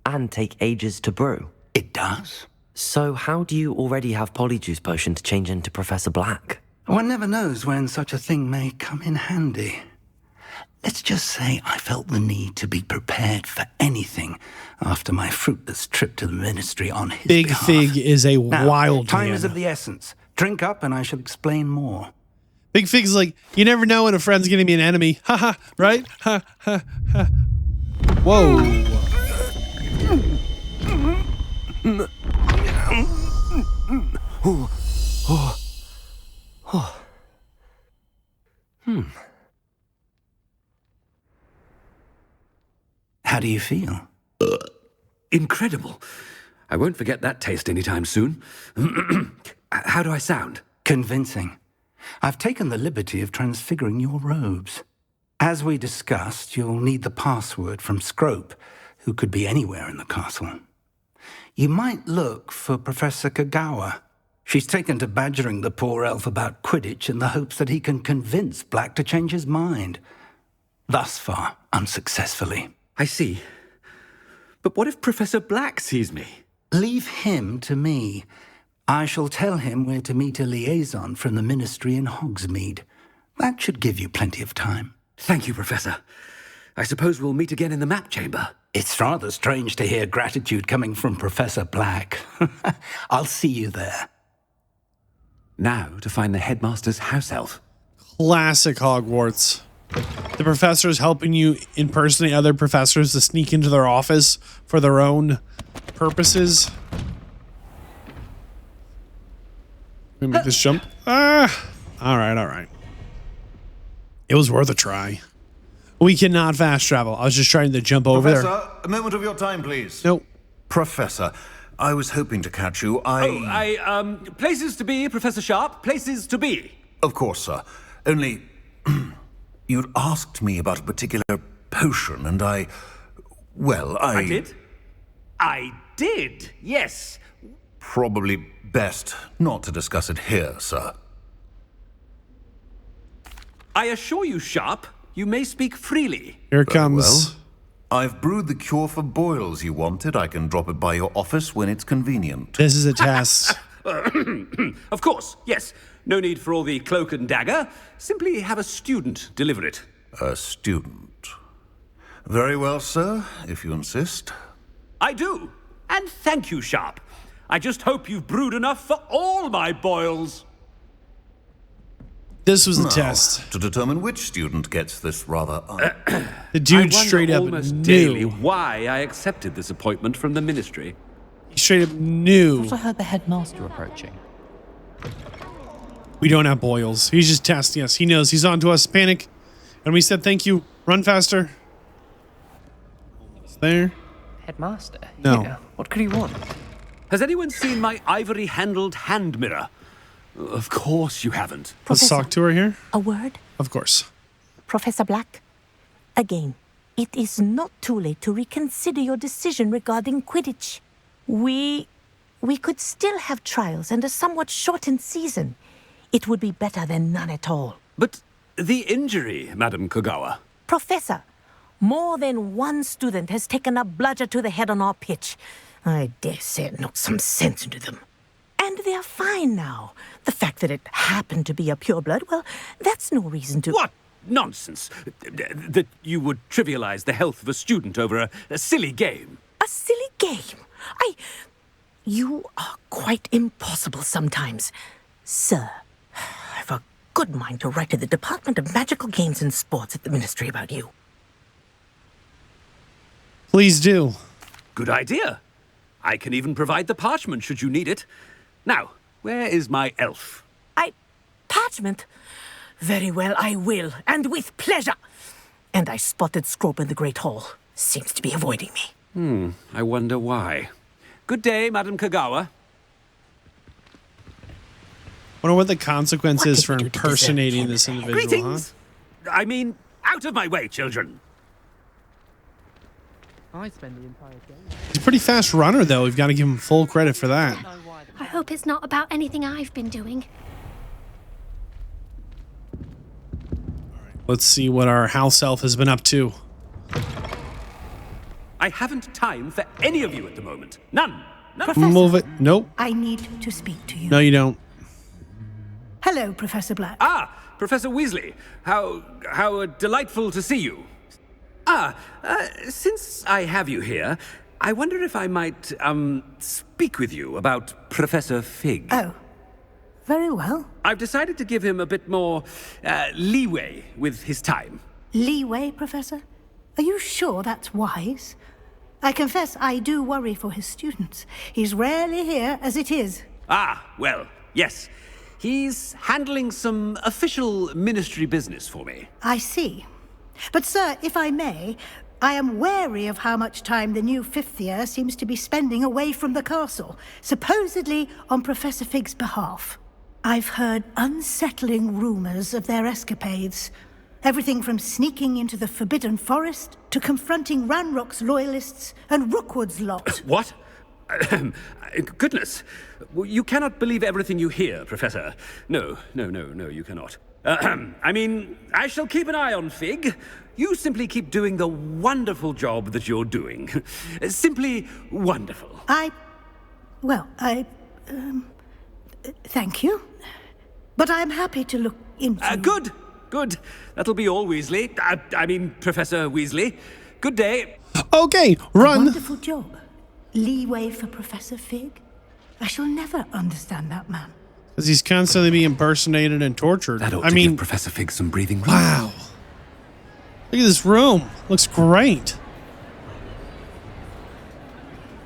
And take ages to brew? It does. So how do you already have polyjuice potion to change into Professor Black? One never knows when such a thing may come in handy. Let's just say I felt the need to be prepared for anything after my fruitless trip to the ministry on his behalf. Big Fig is a wild time man. is of the essence. Drink up and I shall explain more. Big Fig's like, you never know when a friend's gonna be an enemy. Ha ha, right? Ha ha ha. Whoa. How do you feel? Incredible. I won't forget that taste anytime soon. How do I sound? Convincing. I've taken the liberty of transfiguring your robes. As we discussed, you'll need the password from Scrope, who could be anywhere in the castle. You might look for Professor Kagawa. She's taken to badgering the poor elf about Quidditch in the hopes that he can convince Black to change his mind. Thus far, unsuccessfully. I see. But what if Professor Black sees me? Leave him to me. I shall tell him where to meet a liaison from the ministry in Hogsmeade. That should give you plenty of time. Thank you, Professor. I suppose we'll meet again in the map chamber. It's rather strange to hear gratitude coming from Professor Black. I'll see you there. Now to find the headmaster's house elf. Classic Hogwarts. The professors helping you impersonate other professors to sneak into their office for their own purposes. Let me make this jump. All right. It was worth a try. We cannot fast travel. I was just trying to jump over Professor, there. a moment of your time, please. Nope. Professor, I was hoping to catch you. Places to be, Professor Sharp. Places to be. Of course, sir. Only, you'd asked me about a particular potion, and I did? I did, yes. Probably best not to discuss it here, sir. I assure you, Sharp, you may speak freely. Here it comes. Well, I've brewed the cure for boils you wanted. I can drop it by your office when it's convenient. This is a test. Of course, yes. No need for all the cloak and dagger. Simply have a student deliver it. A student. Very well, sir, if you insist. I do. And thank you, Sharp. I just hope you've brewed enough for all my boils. This was a Now, test. To determine which student gets this rather... The dude I straight up almost knew. daily why I accepted this appointment from the ministry. He straight up knew. I heard the headmaster approaching. We don't have boils. He's just testing us. He knows he's on to us. Panic. And we said, thank you. Run faster. Almost there. Headmaster? No. Yeah. What could he want? Has anyone seen my ivory-handled hand mirror? Of course you haven't. Let's talk to her here. A word? Of course. Professor Black, again, it is not too late to reconsider your decision regarding Quidditch. We could still have trials and a somewhat shortened season. It would be better than none at all. But the injury, Madam Kogawa. Professor, more than one student has taken a bludger to the head on our pitch. I dare say it knocked some sense into them. And they're fine now. The fact that it happened to be a pureblood, well, that's no reason to... What nonsense! That you would trivialize the health of a student over a silly game. A silly game? You are quite impossible sometimes. Sir, I've a good mind to write to the Department of Magical Games and Sports at the Ministry about you. Please do. Good idea. I can even provide the parchment should you need it. Now, where is my elf? Parchment? Very well, I will, and with pleasure. And I spotted Scrope in the Great Hall. Seems to be avoiding me. I wonder why. Good day, Madam Kogawa. Wonder what the consequence What is did for we do to deserve impersonating him? this individual, Greetings! I mean, out of my way, children. I spend the entire day. He's a pretty fast runner, though. We've got to give him full credit for that. I hope it's not about anything I've been doing. Let's see what our house elf has been up to. I haven't time for any of you at the moment. None. Professor, Move it. Nope. I need to speak to you. No, you don't. Hello, Professor Black. Ah, Professor Weasley. How delightful to see you. Since I have you here, I wonder if I might, speak with you about Professor Fig. Oh, very well. I've decided to give him a bit more, leeway with his time. Leeway, Professor? Are you sure that's wise? I confess I do worry for his students. He's rarely here as it is. Ah, well, yes. He's handling some official ministry business for me. I see. But, sir, if I may, I am wary of how much time the new fifth year seems to be spending away from the castle, supposedly on Professor Fig's behalf. I've heard unsettling rumors of their escapades. Everything from sneaking into the Forbidden Forest to confronting Ranrock's loyalists and Rookwood's lot. What? Goodness. You cannot believe everything you hear, Professor. No, you cannot. I mean, I shall keep an eye on Fig. You simply keep doing the wonderful job that you're doing. Simply wonderful. Thank you. But I'm happy to look into... Good. That'll be all, Weasley. I mean, Professor Weasley. Good day. Okay, run. Wonderful job. Leeway for Professor Fig? I shall never understand that man. Because he's constantly being impersonated and tortured. That ought to give Professor Fig some breathing room. Wow. Look at this room. Looks great.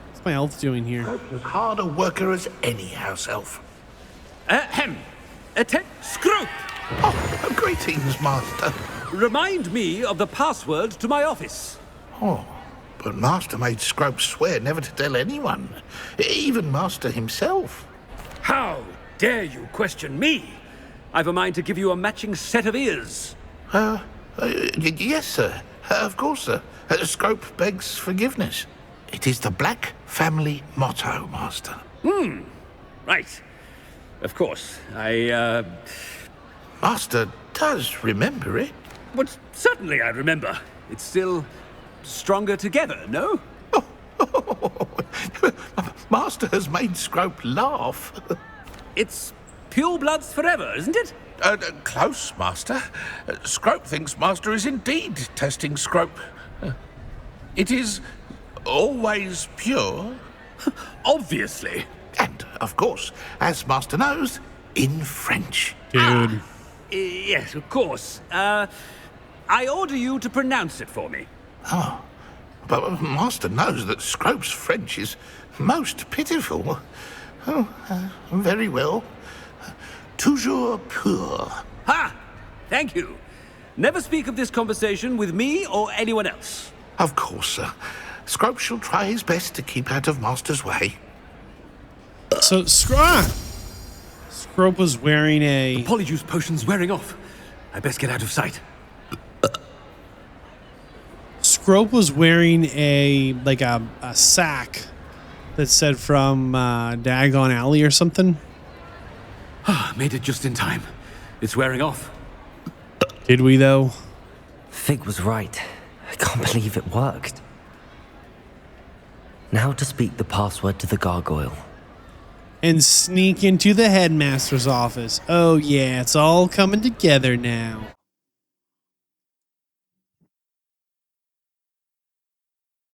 What's my elf doing here? As hard a worker as any house elf. Scrope! Oh, greetings, Master. Remind me of the password to my office. Oh, but Master made Scrope swear never to tell anyone, even Master himself. How dare you question me? I've a mind to give you a matching set of ears. Yes, sir. Of course, sir. Scrope begs forgiveness. It is the Black family motto, Master. Right. Of course, Master does remember it. But certainly I remember. It's still stronger together, no? Master has made Scrope laugh. It's pure bloods forever, isn't it? Close, Master. Scrope thinks Master is indeed testing Scrope. It is always pure. Obviously. And, of course, as Master knows, in French. Dude. Yes, of course. I order you to pronounce it for me. Oh, but Master knows that Scrope's French is most pitiful. Very well. Toujours pur. Ha! Thank you. Never speak of this conversation with me or anyone else. Of course, sir. Scrope shall try his best to keep out of Master's way. So, Scrope was wearing a... The polyjuice potion's wearing off. I best get out of sight. Scrope was wearing a sack that said from Dagon Alley or something. Made it just in time. It's wearing off. Did we, though? Fig was right. I can't believe it worked. Now to speak the password to the gargoyle. And sneak into the headmaster's office. Oh yeah, it's all coming together now.